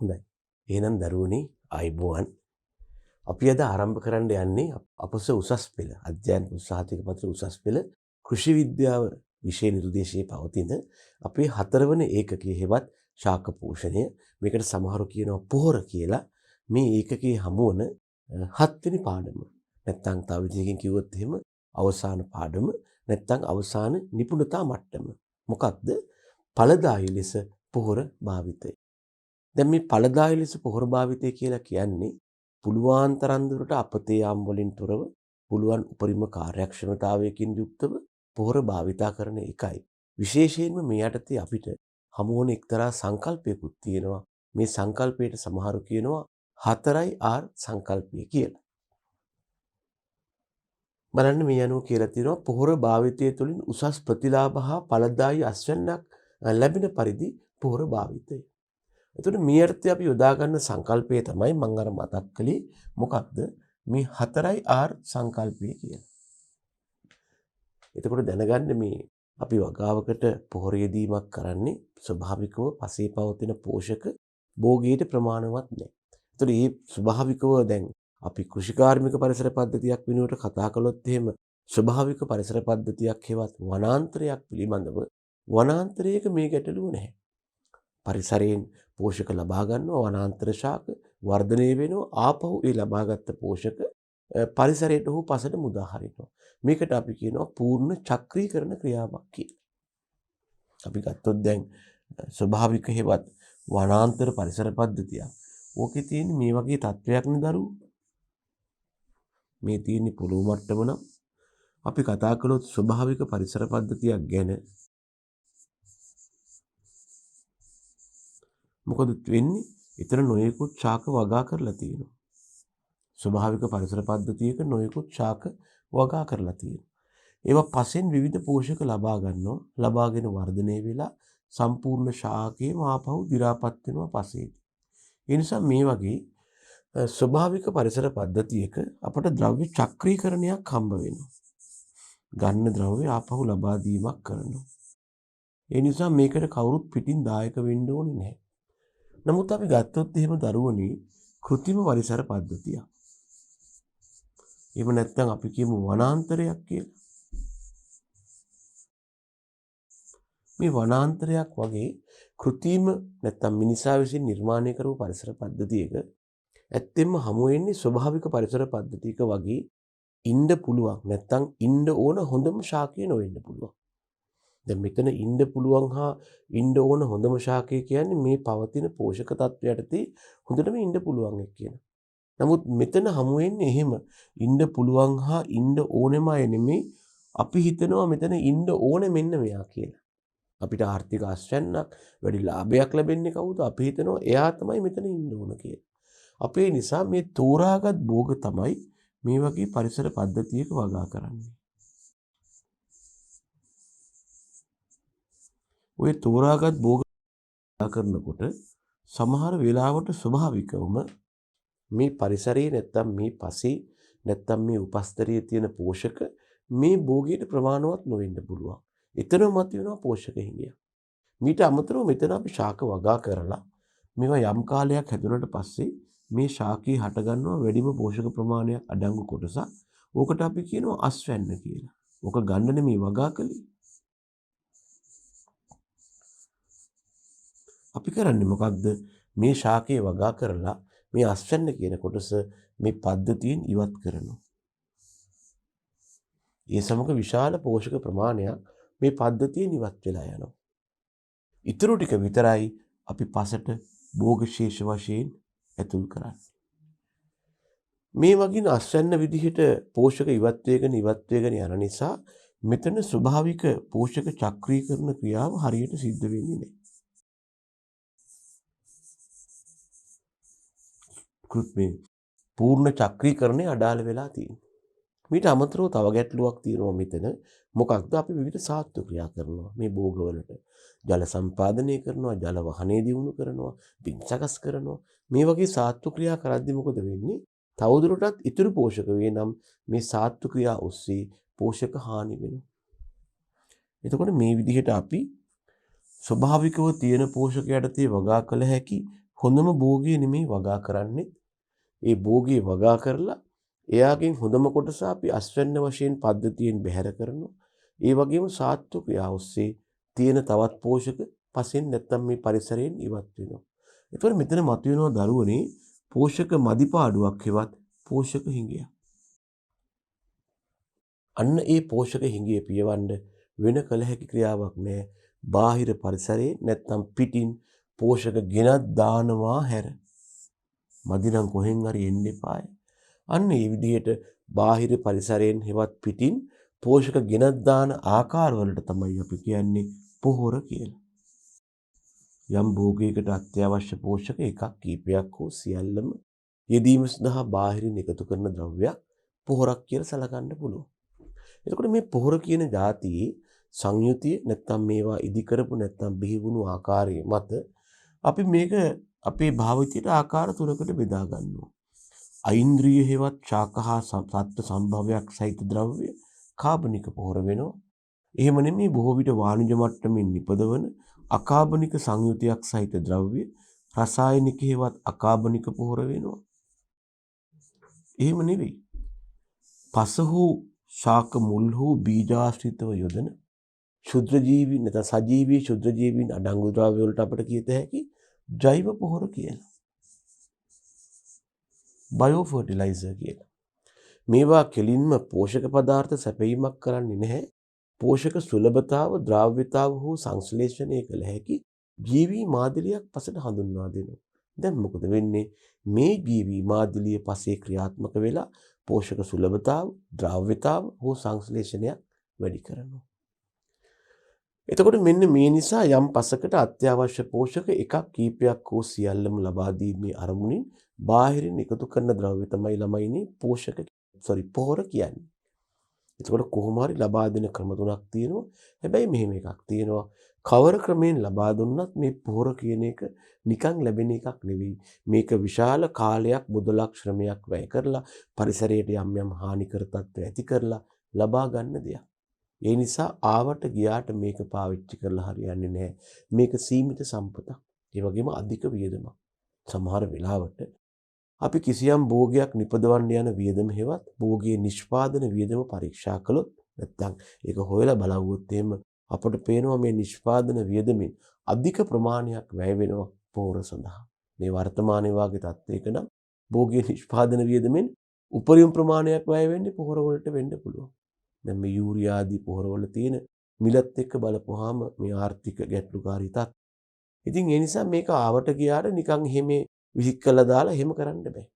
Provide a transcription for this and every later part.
හොඳයි. එහෙනම් දරුවනේ ආයුබෝවන්. අපි අද ආරම්භ කරන්න යන්නේ අපොස උසස් පෙළ අධ්‍යයන උත්සාහික පත්‍ර උසස් පෙළ කෘෂි විද්‍යාව විෂය නිර්දේශයේ පවතින අපේ 4 වන ඒකකයේ හෙවත් ශාක පෝෂණය මේකට සමහරු කියනවා පොහොර කියලා මේ ඒකකයේ හමු වන 7 වෙනි පාඩම. නැත්නම් තව විදිහකින් කිව්වොත් එහෙම අවසාන පාඩම නැත්නම් අවසාන නිපුණතා මට්ටම. මොකක්ද? ඵලදායී ලෙස පොහොර භාවිතය. දැන් මේ ඵලදායී ලෙස පොහොර භාවිතය කියලා කියන්නේ පුළුවන් තරම් දුරට අපතේ යාම් වලින් තොරව පුළුවන් උපරිම කාර්යක්ෂමතාවයකින් යුක්තව පොහොර භාවිතා කරන එකයි. විශේෂයෙන්ම මේ යටතේ අපිට හමු වන එක්තරා සංකල්පයකුත් තියෙනවා. මේ සංකල්පයට සමහරු කියනවා 4R සංකල්පය කියලා. බලන්න මේ අනුව කියලා තියෙනවා පොහොර භාවිතය තුළින් උසස් ප්‍රතිලාභ හා ඵලදායී අස්වැන්නක් ලැබෙන පරිදි පොහොර භාවිතය. එතකොට මේ අර්ථය අපි යොදා ගන්න සංකල්පය තමයි මම අර මතක් කළේ මොකක්ද මේ 4R සංකල්පය කියලා. එතකොට දැනගන්න මේ අපි වගාවකට පොහොර යෙදීමක් කරන්නේ ස්වභාවිකව පසේ පවතින පෝෂක භෝගීට ප්‍රමාණවත් නැහැ. එතකොට මේ ස්වභාවිකව දැන් අපි කෘෂිකාර්මික පරිසර පද්ධතියක් වෙනුවට කතා කළොත් එහෙම ස්වභාවික පරිසර පද්ධතියක් හෙවත් වනාන්තරයක් පිළිබඳව වනාන්තරයක මේ ගැටලුව නැහැ. පරිසරයෙන් පෝෂක ලබා ගන්නවා වනාන්තර ශාක වර්ධනය වෙනවා ආපහු ඒ ලබාගත් පෝෂක පරිසරයට හෝ පසට මුදා හරිනවා. මේකට අපි කියනවා පූර්ණ චක්‍රීකරණ ක්‍රියාවක් කියලා. අපි ගත්තොත් දැන් ස්වභාවික හේවත් වනාන්තර පරිසර පද්ධතියක්. ඕකේ තියෙන මේ වගේ තත්වයක් නේ දරුවෝ. මේ තියෙන පොළොව මට්ටම නම් අපි කතා කළොත් ස්වභාවික පරිසර පද්ධතියක් ගැන මොකද වෙන්නේ? ඊතර නොයෙකුත් ශාක වගා කරලා තියෙනවා. ස්වභාවික පරිසර පද්ධතියක නොයෙකුත් ශාක වගා කරලා තියෙනවා. ඒවා පසෙන් විවිධ පෝෂක ලබා ගන්නවා. ලබාගෙන වර්ධනය වෙලා සම්පූර්ණ ශාකයේ ආපහු දි รา පත් වෙනවා පසේදී. ඒ නිසා මේ වගේ ස්වභාවික පරිසර පද්ධතියක අපට ද්‍රව්‍ය චක්‍රීකරණයක් හම්බ වෙනවා. ගන්න ද්‍රව්‍ය ආපහු ලබා දීමක් කරනවා. ඒ නිසා මේකට කවුරුත් පිටින් දායක වෙන්න ඕනේ නැහැ. නමුත් අපි ගත්තොත් එහෙම දරුවනේ කෘත්‍රිම පරිසර පද්ධතියක්. එහෙම නැත්නම් අපි කියමු වනාන්තරයක් කියලා. මේ වනාන්තරයක් වගේ කෘත්‍රිම නැත්නම් මිනිසා විසින් නිර්මාණය කරපු පරිසර පද්ධතියක ඇත්තෙන්ම හමු වෙන්නේ ස්වභාවික පරිසර පද්ධතියක වගේ ඉන්න පුළුවන් නැත්නම් ඉන්න ඕන හොඳම ශාකය නොවෙන්න පුළුවන්. දැන් මෙතන ඉන්න පුළුවන් හා ඉන්න ඕන හොඳම ශාකය කියන්නේ මේ පවතින පෝෂක තත්ත්වයටදී හොඳටම ඉන්න පුළුවන් එක් කියන. නමුත් මෙතන හමු වෙන්නේ එහෙම ඉන්න පුළුවන් හා ඉන්න ඕනෙම අය නෙමෙයි අපි හිතනවා මෙතන ඉන්න ඕනේ මෙන්න මෙයා කියලා. අපිට ආර්ථික ආශ්‍රයයක් වැඩි ලාභයක් ලැබෙන්නේ කවුද? අපි හිතනවා එයා තමයි මෙතන ඉන්න ඕන කියලා. අපේ නිසා මේ තෝරාගත් භෝග තමයි මේ වගේ පරිසර පද්ධතියක වගා කරන්නේ. ඔය තෝරාගත් භෝග කරනකොට සමහර වෙලාවට ස්වභාවිකවම මේ පරිසරයේ නැත්තම් මේ පසේ නැත්තම් මේ උපස්තරයේ තියෙන පෝෂක මේ භෝගයට ප්‍රමාණවත් නොවෙන්න පුළුවන්. එතරම් මත වෙනවා පෝෂක හිඟයක්. මීට අමතරව මෙතන අපි ශාක වගා කරලා මේවා යම් කාලයක් හැදුනට පස්සේ මේ ශාකයේ හට ගන්නවා වැඩිම පෝෂක ප්‍රමාණයක් අඩංගු කොටසක්. ඕකට අපි කියනවා අස්වැන්න කියලා. ඕක ගන්න නෙමෙයි වගා කළේ. අපි කරන්නේ මොකක්ද? මේ ශාකයේ වගා කරලා මේ අස්වැන්න කියන කොටස මේ පද්ධතියෙන් ඉවත් කරනවා. ඒ සමග විශාල පෝෂක ප්‍රමාණයක් මේ පද්ධතියෙන් ඉවත් වෙලා යනවා. ඊටු ටික විතරයි අපි පසට භෝග ශේෂ වශයෙන් ඇතුල් කරන්නේ. මේ වගේ අස්වැන්න විදිහට පෝෂක ඉවත් වේගන යන නිසා මෙතන ස්වභාවික පෝෂක චක්‍රීකරණ ක්‍රියාව හරියට සිද්ධ වෙන්නේ නැහැ. කෘත්‍රිම පූර්ණ චක්‍රීකරණය අඩාල වෙලා තියෙනවා. මීට අමතරව තව ගැටලුවක් තියෙනවා මෙතන. මොකක්ද? අපි විවිධ සාත්තු ක්‍රියා කරනවා මේ භෝගවලට. ජල සම්පාදනය කරනවා, ජල වහනය දියුණු කරනවා, බිම් සකස් කරනවා. මේ වගේ සාත්තු ක්‍රියා කරද්දී මොකද වෙන්නේ? තවදුරටත් ඉතුරු පෝෂක වේ නම් මේ සාත්තු ක්‍රියා ඔස්සේ පෝෂක හානි වෙනවා. එතකොට මේ විදිහට අපි ස්වභාවිකව තියෙන පෝෂක යටතේ වගා කළ හැකි හොඳම භෝගිය නෙමෙයි වගා කරන්නේ. ඒ භෝගිය වගා කරලා එයාගෙන් හොඳම කොටස අපි අස්වැන්න වශයෙන් පද්ධතියෙන් බැහැර කරනවා. ඒ වගේම සාත්තු ක්‍රියාව ඔස්සේ තියෙන තවත් පෝෂක පසෙන් නැත්තම් මේ පරිසරයෙන් ඉවත් වෙනවා. ඒතකොට මෙතන මතුවෙනවා දරුවනේ පෝෂක මදිපාඩුවක් හෙවත් පෝෂක හිඟයක්. අන්න ඒ පෝෂක හිඟිය පියවන්න වෙන කල හැකි ක්‍රියාවක් නෑ. බාහිර පරිසරයේ නැත්තම් පිටින් පෝෂක ගෙනත් දානවා හැර. මදි නම් කොහෙන් හරි එන්න එපාය. අන්න ඒ විදිහට බාහිර පරිසරයෙන් හෙවත් පිටින් පෝෂක ගෙනත් දාන ආකාරවලට තමයි අපි කියන්නේ පොහොර කියලා. යම් භෝගයකට අත්‍යවශ්‍ය පෝෂක එකක් කීපයක් හෝ සියල්ලම යෙදීම සඳහා බාහිරින් එකතු කරන ද්‍රව්‍යයක් පොහොරක් කියලා සලකන්න පුළුවන්. එතකොට මේ පොහොර කියන જાතියේ සංයුතිය නැත්තම් මේවා ඉදි කරපු නැත්තම් බිහි වුණු ආකාරය මත අපි මේක අපේ භාවිතයට ආකාර තුනකට බෙදා ගන්නවා. ඓන්ද්‍රිය හේවත් ශාක හා සත්ත්ව සම්භවයක් සහිත ද්‍රව්‍ය කාබනික පොහොර වෙනවා. එහෙම නෙමෙයි බොහෝ විට වාණිජ මට්ටමින් නිපදවන අකාබනික සංයුතියක් සහිත ද්‍රව්‍ය රසායනික හේවත් අකාබනික පොහොර වෙනවා. එහෙම නෙවෙයි. පස හෝ ශාක මුල් හෝ බීජාශ්‍රිතව යොදන ක්ෂුද්‍ර ජීවීන් නැත්නම් සජීවී ක්ෂුද්‍ර ජීවීන් අඩංගු ද්‍රව්‍ය වලට අපිට කියත හැකි ජෛව පොහොර කියලා. බයෝ ෆර්ටිලයිසර් කියලා. මේවා කෙලින්ම පෝෂක පදාර්ථ සැපයීමක් කරන්නේ නැහැ. පෝෂක සුලභතාව, ද්‍රාව්‍යතාව හෝ සංශ්ලේෂණය කළ හැකි ජීවී මාදිලියක් පසට හඳුන්වා දෙනවා. දැන් මොකද වෙන්නේ? මේ ජීවී මාදිලිය පසේ ක්‍රියාත්මක වෙලා පෝෂක සුලභතාව, ද්‍රාව්‍යතාව හෝ සංශ්ලේෂණයක් වැඩි කරනවා. එතකොට මෙන්න මේ නිසා යම් පසකට අත්‍යවශ්‍ය පෝෂක එකක් කීපයක් හෝ සියල්ලම ලබා දීමේ අරමුණින් බාහිරින් එකතු කරන ද්‍රව්‍ය තමයි ළමයිනේ පොහොර කියන්නේ. එතකොට කොහොම හරි ලබා දෙන ක්‍රම තුනක් තියෙනවා. හැබැයි මෙහෙම එකක් තියෙනවා. කවර ක්‍රමයෙන් ලබා දුන්නත් මේ පොහොර කියන එක නිකන් ලැබෙන එකක් නෙවෙයි. මේක විශාල කාලයක් මුදලක් ශ්‍රමයක් වැය කරලා පරිසරයට යම් යම් හානිකර තත්ත්ව ඇති කරලා ලබා ගන්න දෙයක්. ඒ නිසා ආවට ගියාට මේක පාවිච්චි කරලා හරියන්නේ නැහැ. මේක සීමිත සම්පතක්. ඒ වගේම අධික වියදමක්. සමහර වෙලාවට අපි කිසියම් භෝගයක් නිපදවන්න යන වියදම හේවත් භෝගයේ නිෂ්පාදන වියදම පරීක්ෂා කළොත් නැත්නම් ඒක හොයලා බලවුවොත් එහෙම අපට පේනවා මේ නිෂ්පාදන වියදමින් අධික ප්‍රමාණයක් වැය වෙනවා පොහොර සඳහා. මේ වර්තමානයේ වාගේ තත්ත්වයක නම් භෝගයේ නිෂ්පාදන වියදමින් උපරිම ප්‍රමාණයක් වැය වෙන්නේ පොහොර වලට වෙන්න පුළුවන්. දැන් මේ යූරියා ආදී පොහොර වල තියෙන මිලත් එක්ක බලපුවාම මේ ආර්ථික ගැටලුකාරී තත්. ඉතින් ඒ නිසා මේක ආවට ගියාට නිකන් එහෙම විසික් කළා දාලා එහෙම කරන්න බෑ.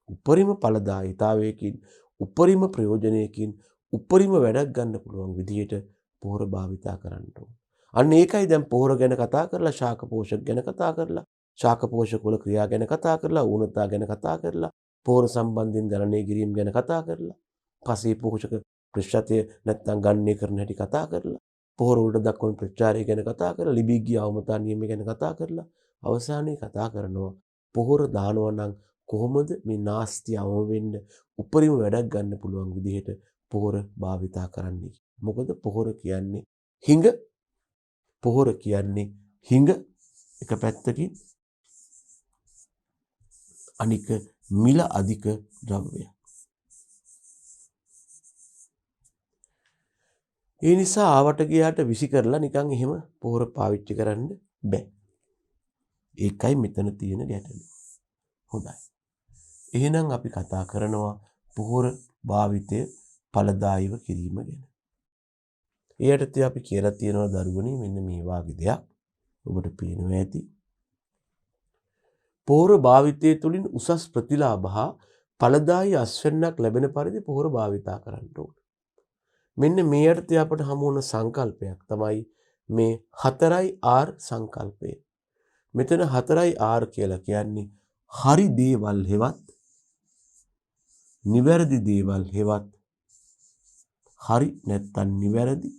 උපරිම ඵලදායීතාවයකින්, උපරිම ප්‍රයෝජනයකින්, උපරිම වැඩක් ගන්න පුළුවන් විදිහට පොහොර භාවිතා කරන්න ඕන. අන්න ඒකයි දැන් පොහොර ගැන කතා කරලා, ශාක පෝෂක ගැන කතා කරලා, ශාක පෝෂක වල ක්‍රියා ගැන කතා කරලා, ඌනතා ගැන කතා කරලා, පොහොර සම්බන්ධයෙන් ගණනය කිරීම ගැන කතා කරලා, පසේ පෝෂක ප්‍රතිශතය නැත්තම් ගණනය කරන හැටි කතා කරලා, පොහොර වලට දක්වන ප්‍රතිචාරය ගැන කතා කරලා, ලිබී ගිය අවමතා නියම ගැන කතා කරලා, අවසානයේ කතා කරනවා පොහොර දානවා නම් කොහොමද මේ නාස්ති අවම වෙන්න උපරිම වැඩක් ගන්න පුළුවන් විදිහට පොහොර භාවිතා කරන්නේ. මොකද පොහොර කියන්නේ හිඟ එක පැත්තකින් අනික මිල අධික ද්‍රව්‍යයක්. ඒ නිසා ආවට ගියාට විසි කරලා නිකන් එහෙම පොහොර පාවිච්චි කරන්න බෑ. ඒකයි මෙතන තියෙන ගැටලුව. හොඳයි. එහෙනම් අපි කතා කරනවා පොහොර භාවිතය ඵලදායීව කිරීම ගැන. එයටත් අපි කියලා තියෙනවා දරුවනේ මෙන්න මේ වාගේ දෙයක්. ඔබට පේනවා ඇති. පොහොර භාවිතය තුළින් උසස් ප්‍රතිලාභ හා ඵලදායී අස්වැන්නක් ලැබෙන පරිදි පොහොර භාවිතා කරන්න ඕන. මෙන්න මේ යටතේ අපට හමු වන සංකල්පයක් තමයි මේ 4R සංකල්පය. මෙතන 4R කියලා කියන්නේ හරි දේවල් හෙවත් නිවැරදි දේවල් හෙවත් හරි නැත්තම් නිවැරදි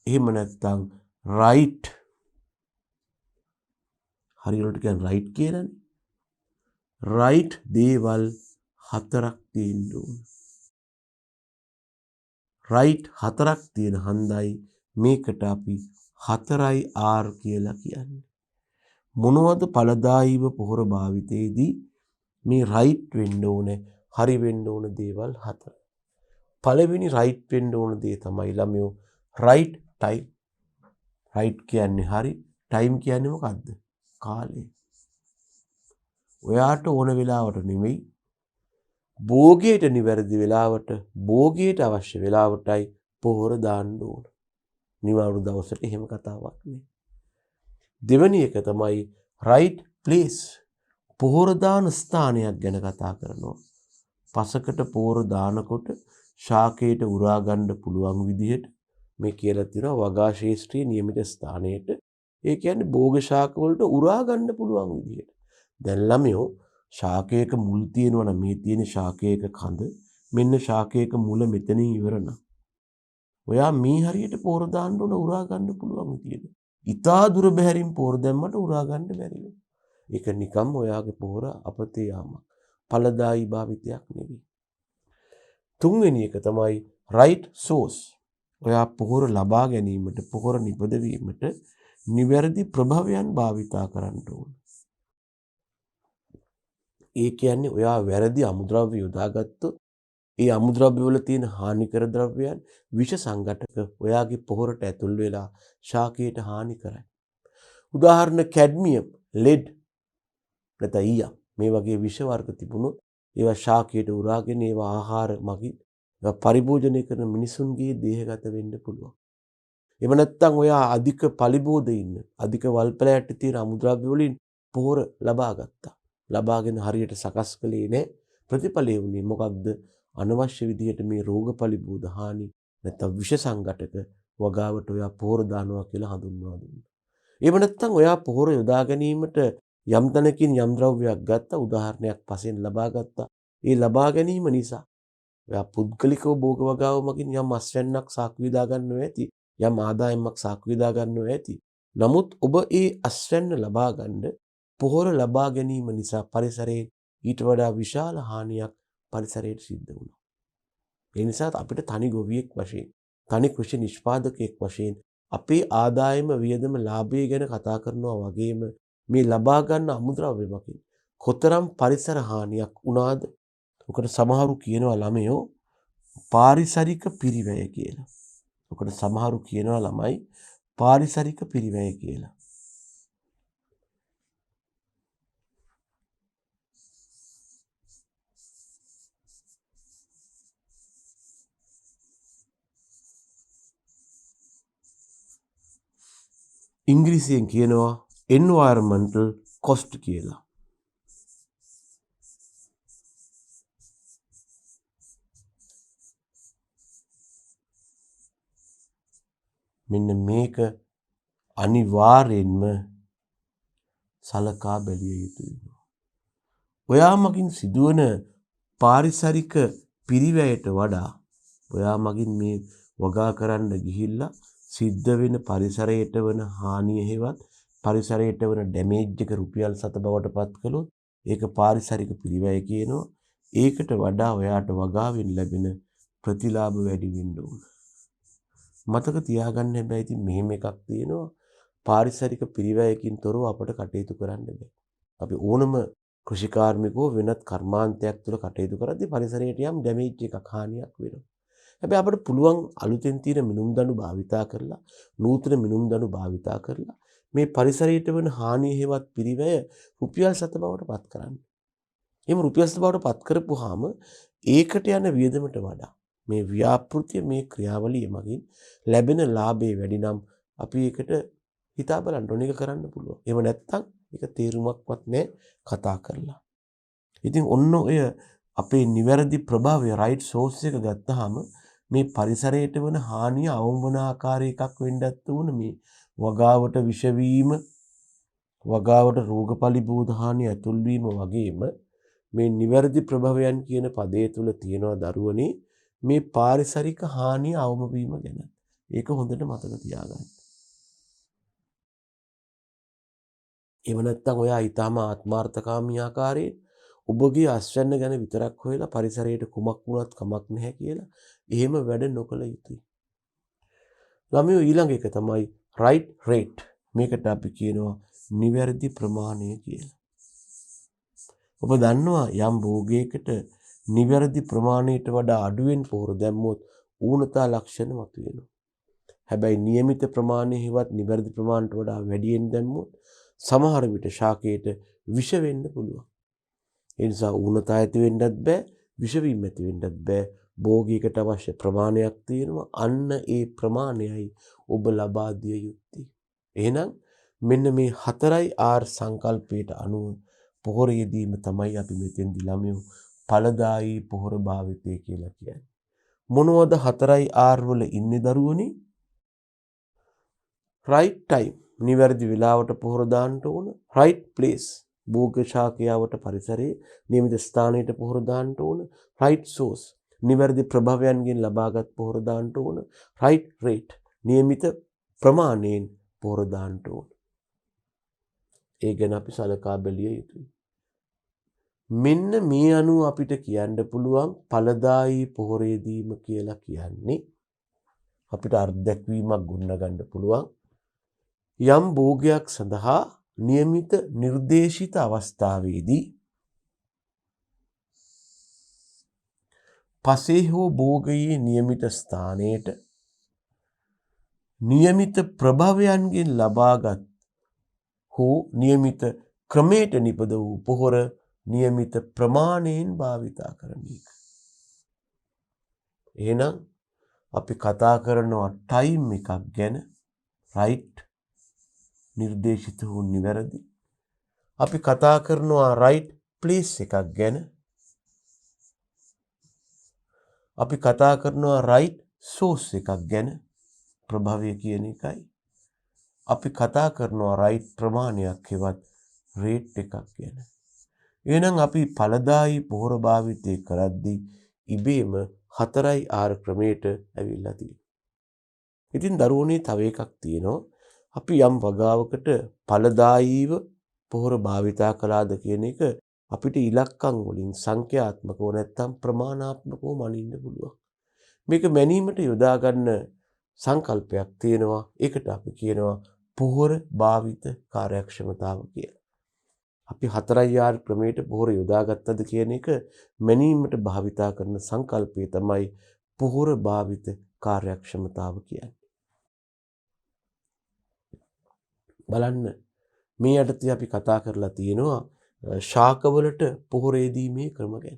එහෙම නැත්තම් රයිට් හරි වලට කියන්නේ රයිට් කියලානේ. රයිට් දේවල් 4ක් තියෙන්න ඕන. රයිට් 4ක් තියෙන හන්දයි මේකට අපි 4R කියලා කියන්නේ. මොනවද ඵලදායීව පොහොර භාවිතයේදී මේ රයිට් වෙන්න ඕනේ, හරි වෙන්න ඕන දේවල් 4. පළවෙනි රයිට් වෙන්න ඕන දේ තමයි ළමයෝ රයිට් ටයිම්. රයිට් කියන්නේ හරි, ටයිම් කියන්නේ මොකද්ද? කාලය. ඔයාට ඕන වෙලාවට නෙමෙයි, භෝගයට නිවැරදි වෙලාවට, භෝගයට අවශ්‍ය වෙලාවටයි පොහොර දාන්න ඕන. නිවාඩු දවසට එහෙම කතාවක් නෙවෙයි. දෙවෙනි එක තමයි රයිට් ප්ලේස්. පොහොර දාන ස්ථානයක් ගැන කතා කරනවා. පසකට පොහොර දානකොට ශාකයට උරා ගන්න පුළුවන් විදිහට මේ කියලා තියෙනවා වගා ශේෂ්ත්‍රයේ නියමිත ස්ථානයට. ඒ කියන්නේ භෝග ශාක වලට උරා ගන්න පුළුවන් විදිහට. දැන් ළමයෝ ශාකයක මුල් තියෙනවා නම් මේ තියෙන ශාකයක කඳ, මෙන්න ශාකයක මුල මෙතනින් ඉවර නම් ඔයා මේ හරියට පොහොර දාන්න ඕන උරා ගන්න පුළුවන් විදිහට. ඉතා දුර බැහැරින් පොහොර දැම්මට උරා ගන්න බැරි වෙනවා. ඒක නිකම් ඔයාගේ පොහොර අපතේ යාමක්. ඵලදායී භාවිතයක් නෙවෙයි. තුන්වෙනි එක තමයි රයිට් සෝස්. ඔයා පොහොර ලබා ගැනීමට, පොහොර නිපදවීමට නිවැරදි ප්‍රභවයන් භාවිතා කරන්න ඕන. ඒ කියන්නේ ඔයා වැරදි අමුද්‍රව්‍ය යොදාගත්තොත් ඒ අමුද්‍රව්‍ය වල තියෙන හානිකර ද්‍රව්‍යයන්, විෂ සංඝටක ඔයාගේ පොහොරට ඇතුල් වෙලා ශාකයට හානි කරයි. උදාහරණ කැඩ්මියම්, ලෙඩ් නැත්නම් ඊයා මේ වගේ විෂ වර්ග තිබුණොත් ඒවා ශාකයට උරාගෙන ඒවා ආහාර මගින් ඒවා පරිභෝජනය කරන මිනිසුන්ගේ දේහගත වෙන්න පුළුවන්. එහෙම නැත්නම් ඔයා අධික පලිබෝධ ඉන්න, අධික වල්පලයට තියෙන අමුද්‍රව්‍ය වලින් පොහොර ලබා ගත්තා. ලබාගෙන හරියට සකස් කළේ නැහැ. ප්‍රතිඵලය වුණේ මොකක්ද? අනවශ්‍ය විදිහට මේ රෝග පලිබෝධ හානි නැත්නම් විෂ සංඝටක වගාවට ඔයා පොහොර දානවා කියලා හඳුන්වනවා දුන්නා. එහෙම නැත්නම් ඔයා පොහොර යොදා ගැනීමට යම් තැනකින් යම් ද්‍රව්‍යයක් ගත්තා, උදාහරණයක් වශයෙන් ලබා ගත්තා. ඒ ලබා ගැනීම නිසා ඔයා පුද්ගලිකව භෝග වගාව මගින් යම් අස්වැන්නක් සාක්කු විදා ගන්නවා ඇති, යම් ආදායමක් සාක්කු විදා ගන්නවා ඇති. නමුත් ඔබ ඒ අස්වැන්න ලබා ගන්න පොහොර ලබා ගැනීම නිසා පරිසරයේ ඊට වඩා විශාල හානියක් පරිසරයට සිද්ධ වුණා. ඒ නිසා අපිට තනි ගොවියෙක් වශයෙන්, තනි කෘෂි නිෂ්පාදකයෙක් වශයෙන් අපේ ආදායම, වියදම, ලාභය ගැන කතා කරනවා වගේම මේ ලබා ගන්න අමුද්‍රව්‍ය මගින් කොතරම් පරිසර හානියක් වුණාද? ඔකට සමහරු කියනවා ළමයෝ පාරිසරික පිරිවැය කියලා. ඔකට සමහරු කියනවා ළමයි පාරිසරික පිරිවැය කියලා. ඉංග්‍රීසියෙන් කියනවා environmental cost කියලා. මෙන්න මේක අනිවාර්යෙන්ම සලකා බැලිය යුතුයි. ඔයා මගින් සිදුවන පාරිසරික පිරිවැයට වඩා ඔයා මගින් මේ වගා කරන්න ගිහිල්ලා සිද්ධ වෙන පරිසරයට වන හානිය හේවත් පරිසරයට වන ඩැමේජ් එක රුපියල් 7 බවට පත් කළොත් ඒක පාරිසරික පිරිවැය කියනවා. ඒකට වඩා ඔයාට වගාවෙන් ලැබෙන ප්‍රතිලාභ වැඩි වෙන්න ඕන. මතක තියාගන්න හැබැයි ඉතින් මෙහෙම එකක් තියෙනවා. පාරිසරික පිරිවැයකින් තොරව අපට කටයුතු කරන්න බෑ. අපි ඕනම කෘෂිකාර්මිකෝ වෙනත් කර්මාන්තයක් තුළ කටයුතු කරද්දී පරිසරයට යම් ඩැමේජ් එකක්, හානියක් වෙනවා. හැබැයි අපිට පුළුවන් අලුතෙන් තියෙන මිනුම් දඬු භාවිතා කරලා, නූතන මිනුම් දඬු භාවිතා කරලා මේ පරිසරයට වෙන හානිය හේවත් පිරිවැය රුපියල් 7 බවට පත් කරන්න. එහෙම රුපියල් 7 බවට පත් කරපුවාම ඒකට යන වියදමට වඩා මේ ව්‍යාපෘතිය, මේ ක්‍රියාවලිය මගින් ලැබෙන ලාභේ වැඩි නම් අපි ඒකට හිතා බලන්න ඕන, එක කරන්න පුළුවන්. එහෙම නැත්නම් ඒක තේරුමක්වත් නැහැ කතා කරලා. ඉතින් ඔන්න ඔය අපේ නිවැරදි ප්‍රභාවය, රයිට් සෝස් එක ගත්තාම මේ පරිසරයට වන හානිය අවම වන ආකාරය එකක් වෙන්නත් උන මේ වගාවට විෂවීම, වගාවට රෝගපලිබෝධ හානිය ඇතුල් වීම වගේම මේ නිවැරදි ප්‍රභවයන් කියන පදයේ තුල තියෙනවා දරුවනේ මේ පාරිසරික හානිය අවම වීම ගැන. ඒක හොඳට මතක තියාගන්න. එහෙම නැත්නම් ඔයා ඊටාම ආත්මార్థකාමී ආකාරයෙන් ඔබගේ අස්වැන්න ගැන විතරක් හොයලා පරිසරයට කුමක් වුණත් කමක් නැහැ කියලා එහෙම වැඩ නොකළ යුතුයි. ළමයෝ ඊළඟ එක තමයි right rate. මේකට අපි කියනවා නිවැරදි ප්‍රමාණය කියලා. ඔබ දන්නවා යම් භෝගයකට නිවැරදි ප්‍රමාණයට වඩා අඩුවෙන් පොහොර දැම්මොත් ඌනතා ලක්ෂණ මතුවෙනවා. හැබැයි નિયમિત ප්‍රමාණය හෙවත් නිවැරදි ප්‍රමාණයට වඩා වැඩියෙන් දැම්මොත් සමහර විට ශාකයට විෂ වෙන්න පුළුවන්. ඒ නිසා ඌනතා ඇති වෙන්නත් බෑ, විෂ වීම ඇති වෙන්නත් බෑ. භෝගයකට අවශ්‍ය ප්‍රමාණයක් තියෙනවා. අන්න ඒ ප්‍රමාණයයි ඔබ ලබා දිය යුත්තේ. එහෙනම් මෙන්න මේ 4R සංකල්පයට අනුව පොහොර යෙදීම තමයි අපි මෙතෙන්දි ළමයෝ ඵලදායී පොහොර භාවිතය කියලා කියන්නේ. මොනවද 4R වල ඉන්නේ දරුවනේ? right time නිවැරදි වෙලාවට පොහොර දාන්න ඕන. right place භෝග ශාකයාවට පරිසරයේ නියමිත ස්ථානයට පොහොර දාන්න ඕන. right source නිවැරදි ප්‍රභවයන්ගෙන් ලබාගත් පොහොර දාන්න ඕන. right rate නියමිත ප්‍රමාණයෙන් පොහොර දාන්න ඕන. ඒ ගැන අපි සලකා බැලිය යුතුයි. මෙන්න මේ අනුව අපිට කියන්න පුළුවන් ඵලදායී පොහොර යෙදීම කියලා කියන්නේ අපිට අර්ධදැක්වීමක් ගොඩනගන්න පුළුවන් යම් භෝගයක් සඳහා નિયમિત නිර්දේශිත අවස්ථාවේදී පසේ හෝ භෝගයේ નિયમિત ස්ථානයට નિયમિત ප්‍රභවයන්ගෙන් ලබාගත් හෝ નિયમિત ක්‍රමයට නිපද වූ පොහොර નિયમિત ප්‍රමාණයෙන් භාවිතා කරන එක. එහෙනම් අපි කතා කරනවා ටයිම් එකක් ගැන right නිර්දේශිත වූ නිවැරදි. අපි කතා කරනවා right place එකක් ගැන. අපි කතා කරනවා right source එකක් ගැන ප්‍රභවය කියන එකයි. අපි කතා කරනවා right ප්‍රමාණයක් හෙවත් rate එකක් ගැන. එහෙනම් අපි ඵලදායී පොහොර භාවිතය කරද්දී ඉබේම 4R ක්‍රමයට ඇවිල්ලා තියෙනවා. ඉතින් දරුවනේ තව එකක් තියෙනවා. අපි යම් වගාවකට ඵලදායීව පොහොර භාවිතා කළාද කියන එක අපිට ඉලක්කම් වලින් සංඛ්‍යාත්මකව නැත්නම් ප්‍රමාණාත්මකව මනින්න පුළුවන්. මේක මැනීමට යොදා ගන්න සංකල්පයක් තියෙනවා. ඒකට අපි කියනවා පොහොර භාවිත කාර්යක්ෂමතාව කියලා. අපි 4R ක්‍රමයට පොහොර යොදාගත්තද කියන එක මැනීමට භාවිතා කරන සංකල්පය තමයි පොහොර භාවිත කාර්යක්ෂමතාව කියන්නේ. බලන්න මේ යටතේ අපි කතා කරලා තියෙනවා ශාකවලට පොහොර යෙදීමේ ක්‍රම ගැන.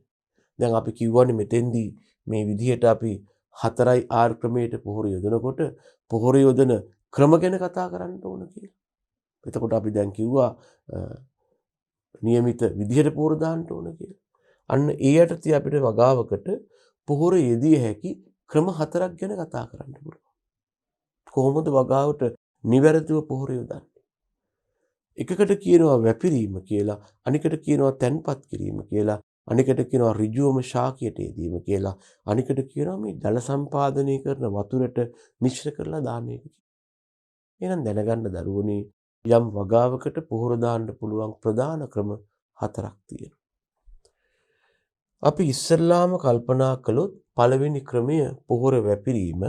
දැන් අපි කිව්වනේ මෙතෙන්දී මේ විදිහට අපි 4R ක්‍රමයට පොහොර යොදනකොට පොහොර යොදන ක්‍රම ගැන කතා කරන්න ඕන කියලා. එතකොට අපි දැන් කිව්වා નિયમિત විදිහට පොහොර දාන්න ඕන කියලා. අන්න ඒ යටතේ අපිට වගාවකට පොහොර යෙදිය හැකි ක්‍රම 4ක් ගැන කතා කරන්න පුළුවන්. කොහොමද වගාවට නිවැරදිව පොහොර යොදන්නේ? එකකට කියනවා වැපිරීම කියලා, අනිකට කියනවා තැන්පත් කිරීම කියලා, අනිකට කියනවා ඍජුවම ශාකයට යෙදීම කියලා, අනිකට කියනවා මේ ජල සම්පාදනය කරන වතුරට මිශ්‍ර කරලා දාන එක කියලා. එහෙනම් දැනගන්න දරුවනේ යම් වගාවකට පොහොර දාන්න පුළුවන් ප්‍රධාන ක්‍රම 4ක් තියෙනවා. අපි ඉස්සෙල්ලාම කල්පනා කළොත් පළවෙනි ක්‍රමය පොහොර වැපිරීම.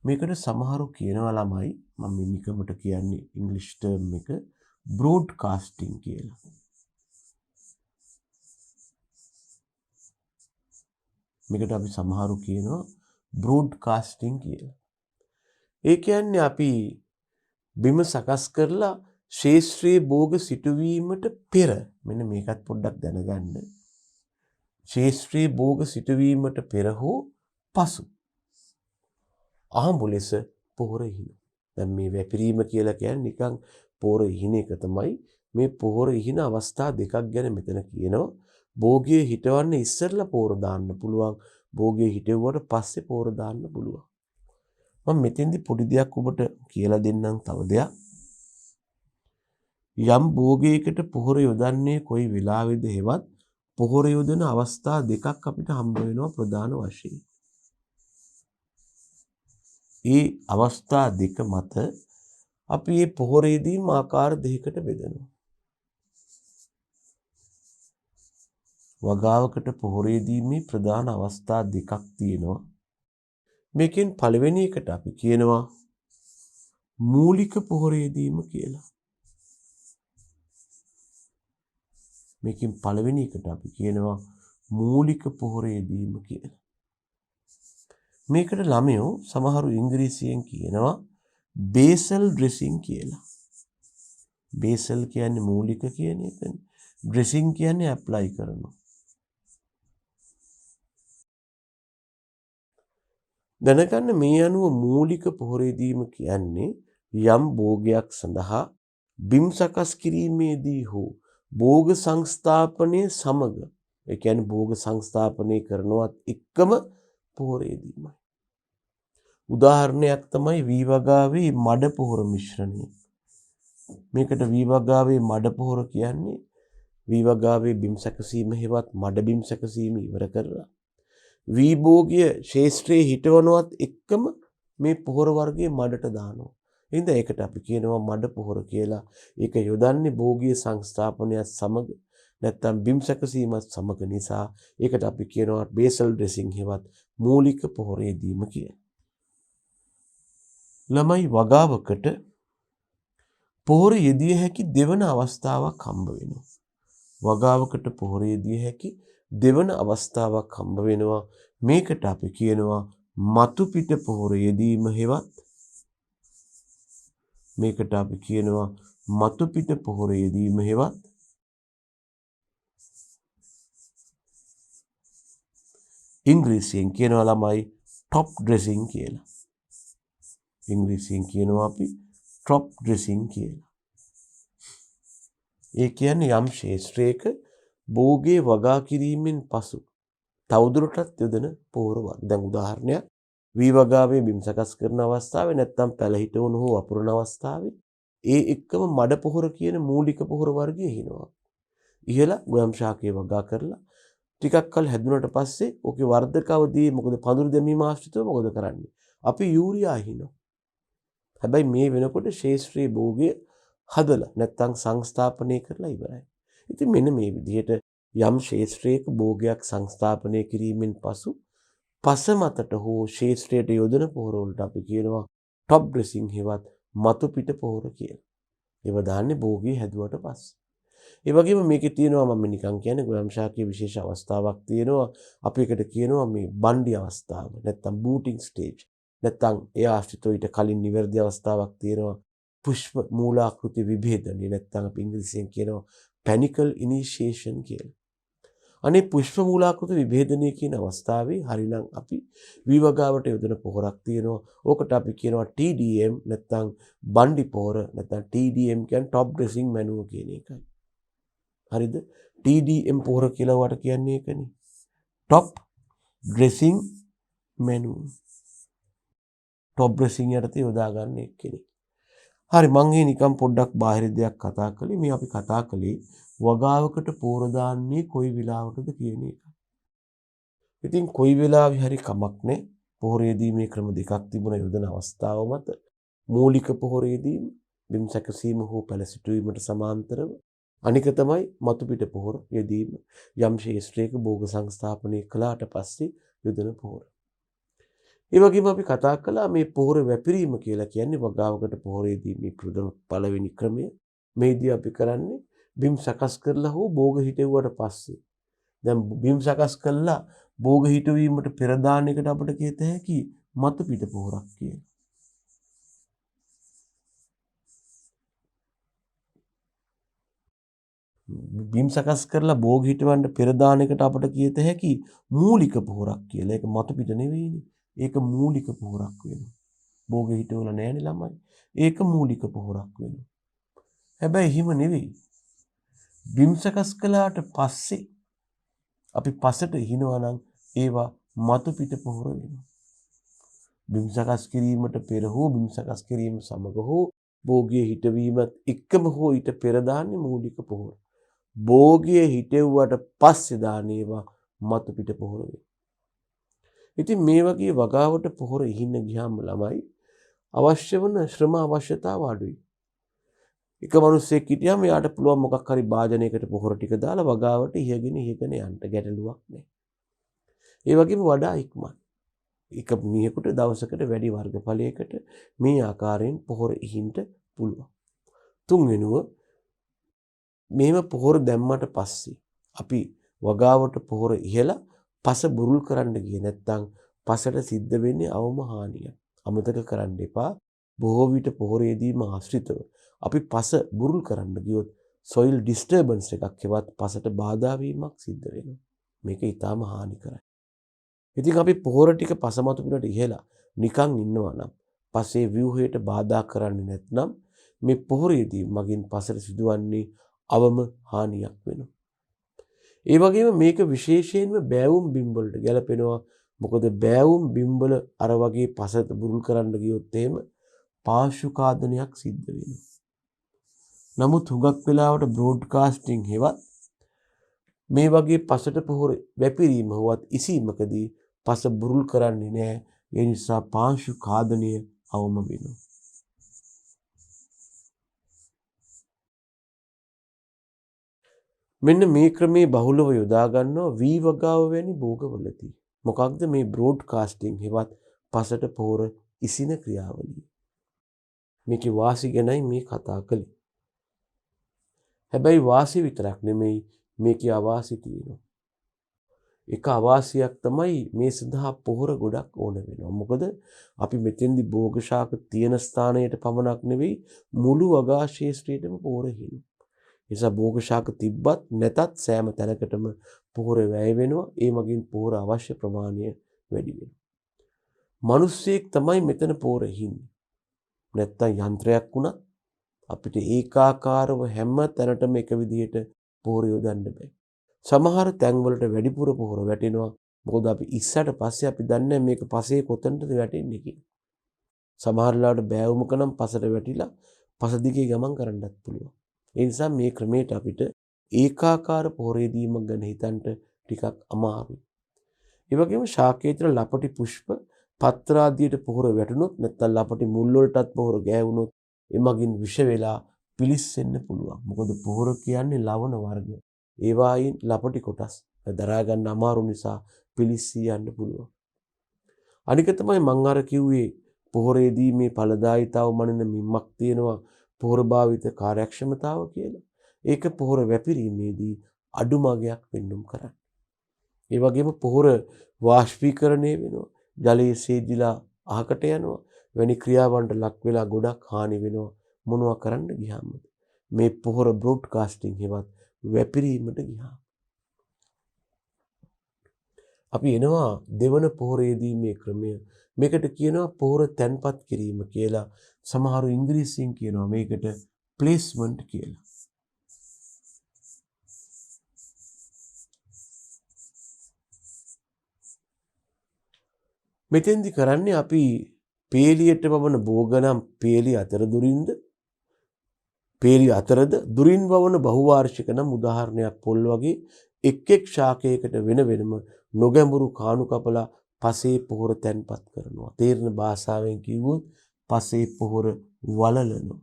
මේකට සමහරු කියනවා ළමයි මම නිකමට කියන්නේ ඉංග්‍රීසි ටර්ම් එක බ්‍රෝඩ්කාස්ටිං කියලා. මේකට අපි සමහරු කියනවා බ්‍රෝඩ්කාස්ටිං කියලා. ඒ කියන්නේ අපි බිම සකස් කරලා ශේෂ්ත්‍රයේ භෝග සිටුවීමට පෙර මෙන්න මේකත් පොඩ්ඩක් දැනගන්න. ශේෂ්ත්‍රයේ භෝග සිටුවීමට පෙර හෝ පසු අහඹු ලෙස පොහොර ඉහින. දැන් මේ වැපිරීම කියලා කියන්නේ නිකන් පොහොර ඉහින එක තමයි. මේ පොහොර ඉහින අවස්ථා දෙකක් ගැන මෙතන කියනවා. භෝගයේ හිටවන්න ඉස්සෙල්ලා පොහොර දාන්න පුළුවන්. භෝගයේ හිටෙව්වට පස්සේ පොහොර දාන්න පුළුවන්. මම මෙතෙන්දි පොඩි දෙයක් ඔබට කියලා දෙන්නම් තව දෙයක්. යම් භෝගයකට පොහොර යොදන්නේ කොයි වෙලාවේද හෙවත් පොහොර යොදන අවස්ථා දෙකක් අපිට හම්බ වෙනවා ප්‍රධාන වශයෙන්. ඒ අවස්ථා දෙක මත අපි මේ පොහොර යෙදීම් ආකාර දෙකකට බෙදනවා. වගාවකට පොහොර යෙදීමේ ප්‍රධාන අවස්ථා දෙකක් තියෙනවා. මේකෙන් පළවෙනි එකට අපි කියනවා මූලික පොහොර යෙදීම කියලා. මේකෙන් පළවෙනි එකට අපි කියනවා මූලික පොහොර යෙදීම කියලා. මේකට ළමයෝ සමහරු ඉංග්‍රීසියෙන් කියනවා බේසල් ඩ්‍රෙසින් කියලා. බේසල් කියන්නේ මූලික කියන එකනේ. ඩ්‍රෙසින් කියන්නේ ඇප්ලයි කරනවා. දැනගන්න මේ අනුව මූලික පොහොර යෙදීම කියන්නේ යම් භෝගයක් සඳහා බිම් සකස් කිරීමේදී හෝ භෝග සංස්ථාපනය සමග ඒ කියන්නේ භෝග සංස්ථාපනය කරනවත් එක්කම පොහොර යෙදීමයි. උදාහරණයක් තමයි වී වගාවේ මඩ පොහොර මිශ්‍රණය. මේකට වී වගාවේ මඩ පොහොර කියන්නේ වී වගාවේ බිම් සැකසීම හෙවත් මඩ බිම් සැකසීම ඉවර කරලා වී භෝගය ශේෂ්ත්‍රයේ හිටවනවත් එක්කම මේ පොහොර වර්ගයේ මඩට දානවා. එහෙනම් ඒකට අපි කියනවා මඩ පොහොර කියලා. ඒක යොදන්නේ භෝගීය සංස්ථාපනයත් සමග නැත්නම් බිම් සැකසීමත් සමග නිසා ඒකට අපි කියනවා බේසල් ඩ්‍රෙසින් හෙවත් මූලික පොහොර යෙදීම කියලා. ළමයි වගාවකට පොහොර යෙදිය හැකි දෙවන අවස්ථාවක් හම්බ වෙනවා. වගාවකට පොහොර යෙදිය හැකි දෙවන අවස්ථාවක් හම්බ වෙනවා. මේකට අපි කියනවා මතු පිට පොහොර යෙදීම හෙවත් මේකට අපි කියනවා මතු පිට පොහොර යෙදීම හෙවත් ඉංග්‍රීසියෙන් කියනවා ළමයි টপ ඩ්‍රෙසින් කියලා. ඉංග්‍රීසියෙන් කියනවා අපි টপ ඩ්‍රෙසින් කියලා. ඒ කියන්නේ යම් ශේෂ්ත්‍රයක භෝගයේ වගා කිරීමෙන් පසු තවදුරටත් යොදන පොහොර වර්ග. දැන් උදාහරණයක් වී වගාවේ බිම් සකස් කරන අවස්ථාවේ නැත්නම් පැල හිටවන හෝ වපුරන අවස්ථාවේ ඒ එක්කම මඩ පොහොර කියන මූලික පොහොර වර්ගය හිනවා. ඉහළ ගොයම් ශාකයේ වගා කරලා ටිකක් කල හැදුනට පස්සේ ඕකේ වර්ධක අවධියේ මොකද පඳුරු දැමීම ආශ්‍රිතව මොකද කරන්නේ? අපි යූරියා හිනවා. හැබැයි මේ වෙනකොට ශේෂ්ත්‍රයේ භෝගය හදලා නැත්නම් සංස්ථාපනය කරලා ඉවරයි. ඉතින් මෙන්න මේ විදිහට යම් ශේෂ්ත්‍රයක භෝගයක් සංස්ථාපනය කිරීමෙන් පසු පස මතට හෝ ශේෂ්ත්‍රයට යොදන පොහොර වලට අපි කියනවා টপ ඩ්‍රෙසින් හෙවත් මතු පිට පොහොර කියලා. ඒව දාන්නේ භෝගය හැදුවට පස්සේ. ඒ වගේම මේකේ තියෙනවා මම නිකන් කියන්නේ ගොයම් ශාකයේ විශේෂ අවස්ථාවක් තියෙනවා. අපි එකට කියනවා මේ බණ්ඩි අවස්ථාව නැත්නම් බූටින් ස්ටේජ්. නැත්නම් ඒ ආශ්‍රිතව ඊට කලින් නිවැරදි අවස්ථාවක් තියෙනවා. පුෂ්ප මූලාකෘති විභේදනය නැත්නම් අපි ඉංග්‍රීසියෙන් කියනවා පැනිකල් ඉනිෂියේෂන් කියලා. අනේ පුෂ්ප මූලාකෘති විභේදනය කියන අවස්ථාවේ හරිනම් අපි වී වගාවට යොදන පොහොරක් තියෙනවා. ඕකට අපි කියනවා TDM නැත්නම් බණ්ඩි පොහොර නැත්නම් TDM කියන්නේ টপ ඩ්‍රෙසින් මැනුව කියන එකයි. හරිද? TDM පොහොර කියලා වට කියන්නේ ඒකනේ. টপ ඩ්‍රෙසින් මැනුව. টপ ඩ්‍රෙසින් යටතේ යොදා ගන්න එක්කෙනෙක්. හරි මං නිකන් පොඩ්ඩක් බාහිර දෙයක් කතා කළේ. මේ අපි කතා කළේ වගාවකට පොහොර දාන්නේ කොයි වෙලාවටද කියන එක. ඉතින් කොයි වෙලාවෙ හරි කමක් නැහැ. පොහොර යෙදීමේ ක්‍රම දෙකක් තිබුණා යොදන අවස්ථාව මත. මූලික පොහොර යෙදීම බිම් සැකසීම හෝ පැල සිටුවීමට සමාන්තරව. අනික තමයි මතු පිට පොහොර යෙදීම. යම් ශේෂ්ත්‍රයක භෝග සංස්ථාපනය කළාට පස්සේ යොදන පොහොර. ඒ වගේම අපි කතා කළා මේ පොහොර වැපිරීම කියලා කියන්නේ වගාවකට පොහොර යෙදීමේ ප්‍රධාන පළවෙනි ක්‍රමය. මේදී අපි කරන්නේ බිම් සකස් කරලා හෝ භෝග හිටෙව්වට පස්සේ. දැන් බිම් සකස් කළා භෝග හිටවීමට පෙර දාන එකට අපිට කියත හැකි මතු පිට පොහොරක් කියලා. බිම් සකස් කරලා භෝග හිටවන්න පෙර දාන එකට අපිට කියත හැකි මූලික පොහොරක් කියලා. ඒක මතු පිට නෙවෙයිනේ. ඒක මූලික පොහොරක් වෙනවා. භෝග හිටවල නැහැනේ ළමයි. ඒක මූලික පොහොරක් වෙනවා. හැබැයි හිම නෙවෙයි. බිම් සකස් කළාට පස්සේ අපි පසට හිනවා නම් ඒවා මතු පිට පොහොර වෙනවා. බිම් සකස් කිරීමට පෙර හෝ බිම් සකස් කිරීම සමග හෝ භෝගයේ හිටවීමත් එක්කම හෝ ඊට පෙර දාන්නේ මූලික පොහොර. භෝගයේ හිටෙව්වට පස්සේ දාන ඒවා මතු පිට පොහොර වෙනවා. ඉතින් මේ වගේ වගාවට පොහොර ඉහින්න ගියාම ළමයි අවශ්‍ය වන ශ්‍රම අවශ්‍යතාව අඩුයි. එක මිනිස්සෙක් හිටියාම එයාට පුළුවන් මොකක් හරි භාජනයකට පොහොර ටික දාලා වගාවට ඉහගෙන යන්න ගැටලුවක් නැහැ. ඒ වගේම වඩා ඉක්මන්. එක මිනිහෙකුට දවසකට වැඩි වර්ගඵලයකට මේ ආකාරයෙන් පොහොර ඉහින්න පුළුවන්. තුන්වෙනුව මෙහෙම පොහොර දැම්මට පස්සේ අපි වගාවට පොහොර ඉහලා පස බුරුල් කරන්න ගියේ නැත්නම් පසට සිද්ධ වෙන්නේ අවම හානියක්. අමතක කරන්න එපා. බොහෝ විට පොහොරේදීම ආශ්‍රිතව අපි පස බුරුල් කරන්න ගියොත් soil disturbance එකක් එවත් පසට බාධා වීමක් සිද්ධ වෙනවා. මේක ඊටාම හානිකරයි. ඉතින් අපි පොහොර ටික පස මතු පිටට ඉහලා නිකන් ඉන්නවා නම් පසේ ව්‍යුහයට බාධා කරන්නේ නැත්නම් මේ පොහොරේදී මගින් පසට සිදුවන්නේ අවම හානියක් වෙනවා. ඒ වගේම මේක විශේෂයෙන්ම බෑවුම් බිම් වලට ගැලපෙනවා. මොකද බෑවුම් බිම් වල අර වගේ පසට බුරුල් කරන්න ගියොත් එහෙම පාර්ශ්ව ඝාතනයක් සිද්ධ වෙනවා. නමුත් හුඟක් වෙලාවට බ්‍රෝඩ්කාස්ටිං හෙවත් මේ වගේ පසට පොහොර වැපිරීම හොවත් ඉසීමකදී පස බුරුල් කරන්නේ නැහැ. ඒ නිසා පාර්ශ්ව ඝාතනය අවම වෙනවා. මෙන්න මේ ක්‍රමේ බහුලව යොදා ගන්නවා වී වගාව වැනි භෝගවලදී. මොකක්ද මේ බ්‍රෝඩ්කාස්ටිං හෙවත් පසට පොහොර ඉසින ක්‍රියාවලිය. මේකේ වාසි ගැනයි මේ කතා කළේ. හැබැයි වාසි විතරක් නෙමෙයි මේකේ අවාසි තියෙනවා. එක අවාසියක් තමයි මේ සඳහා පොහොර ගොඩක් ඕන වෙනවා. මොකද අපි මෙතෙන්දි භෝග ශාක තියෙන ස්ථානයට පමණක් නෙවෙයි මුළු වගා ශේෂ්ත්‍රයටම පොහොර හිනවා. නිසා භෝග ශාක තිබ්බත් නැතත් සෑම තැනකටම පොහොර වැය වෙනවා. ඒ මගින් පොහොර අවශ්‍ය ප්‍රමාණය වැඩි වෙනවා. මිනිස්සෙක් තමයි මෙතන පොහොර හින්නේ. නැත්තම් යන්ත්‍රයක් වුණත් අපිට ඒකාකාරව හැම තැනටම එක විදිහට පොහොර යොදන්න බෑ. සමහර තැන්වලට වැඩිපුර පොහොර වැටෙනවා. මොකද අපි ඉස්සට පස්සේ අපි දන්නේ මේක පසේ කොතනටද වැටෙන්නේ කියලා. සමහර වෙලාවට බෑවුමක නම් පසට වැටිලා පස දිගේ ගමන් කරන්නත් පුළුවන්. ඒ නිසා මේ ක්‍රමයට අපිට ඒකාකාර පොහොරේ දීමක් ගැන හිතන්න ටිකක් අමාරුයි. ඒ වගේම ශාකේතර ලපටි පුෂ්ප පත්‍ර ආදියට පොහොර වැටුනොත් නැත්නම් ලපටි මුල් වලටත් පොහොර ගෑවුනොත් එමගින් විෂ වෙලා පිලිස්සෙන්න පුළුවන්. මොකද පොහොර කියන්නේ ලවණ වර්ග. ඒවායින් ලපටි කොටස් දරා ගන්න අමාරු නිසා පිලිස්සී යන්න පුළුවන්. අනික තමයි මම අර කිව්වේ පොහොරේදී මේ ඵලදායිතාව මනින මිම්මක් තියෙනවා පොහොර භාවිත කාර්යක්ෂමතාව කියලා. ඒක පොහොර වැපිරීමේදී අඩුමගයක් වෙන්නුම් කරන්නේ. ඒ වගේම පොහොර වාෂ්පීකරණය වෙනවා. ජලයේ සේදිලා අහකට යනවා. වැනි ක්‍රියාවන්ට ලක් වෙලා ගොඩක් හානි වෙනවා. මොනවා කරන්න ගියාම මේ පොහොර බ්‍රෝඩ්කාස්ටිං හෙවත් වැපිරීමට ගියා. අපි එනවා දෙවන පොහොරේදී මේ ක්‍රමය. මේකට කියනවා පොහොර තැන්පත් කිරීම කියලා. සමහරු ඉංග්‍රීසියෙන් කියනවා මේකට ප්ලේස්මන්ට් කියලා. මෙතෙන්දි කරන්නේ අපි පේලියට වවන භෝගනම් පේලි අතර දුරින්ද පේලි අතරද දුරින් වවන බහුවාර්ෂික නම් උදාහරණයක් පොල් වගේ එක් එක් ශාකයකට වෙන වෙනම නොගැඹුරු කාණු කපලා පසේ පොහොර තැන්පත් කරනවා. තේරෙන භාෂාවෙන් කිව්වොත් පසේ පොහොර වලලනවා.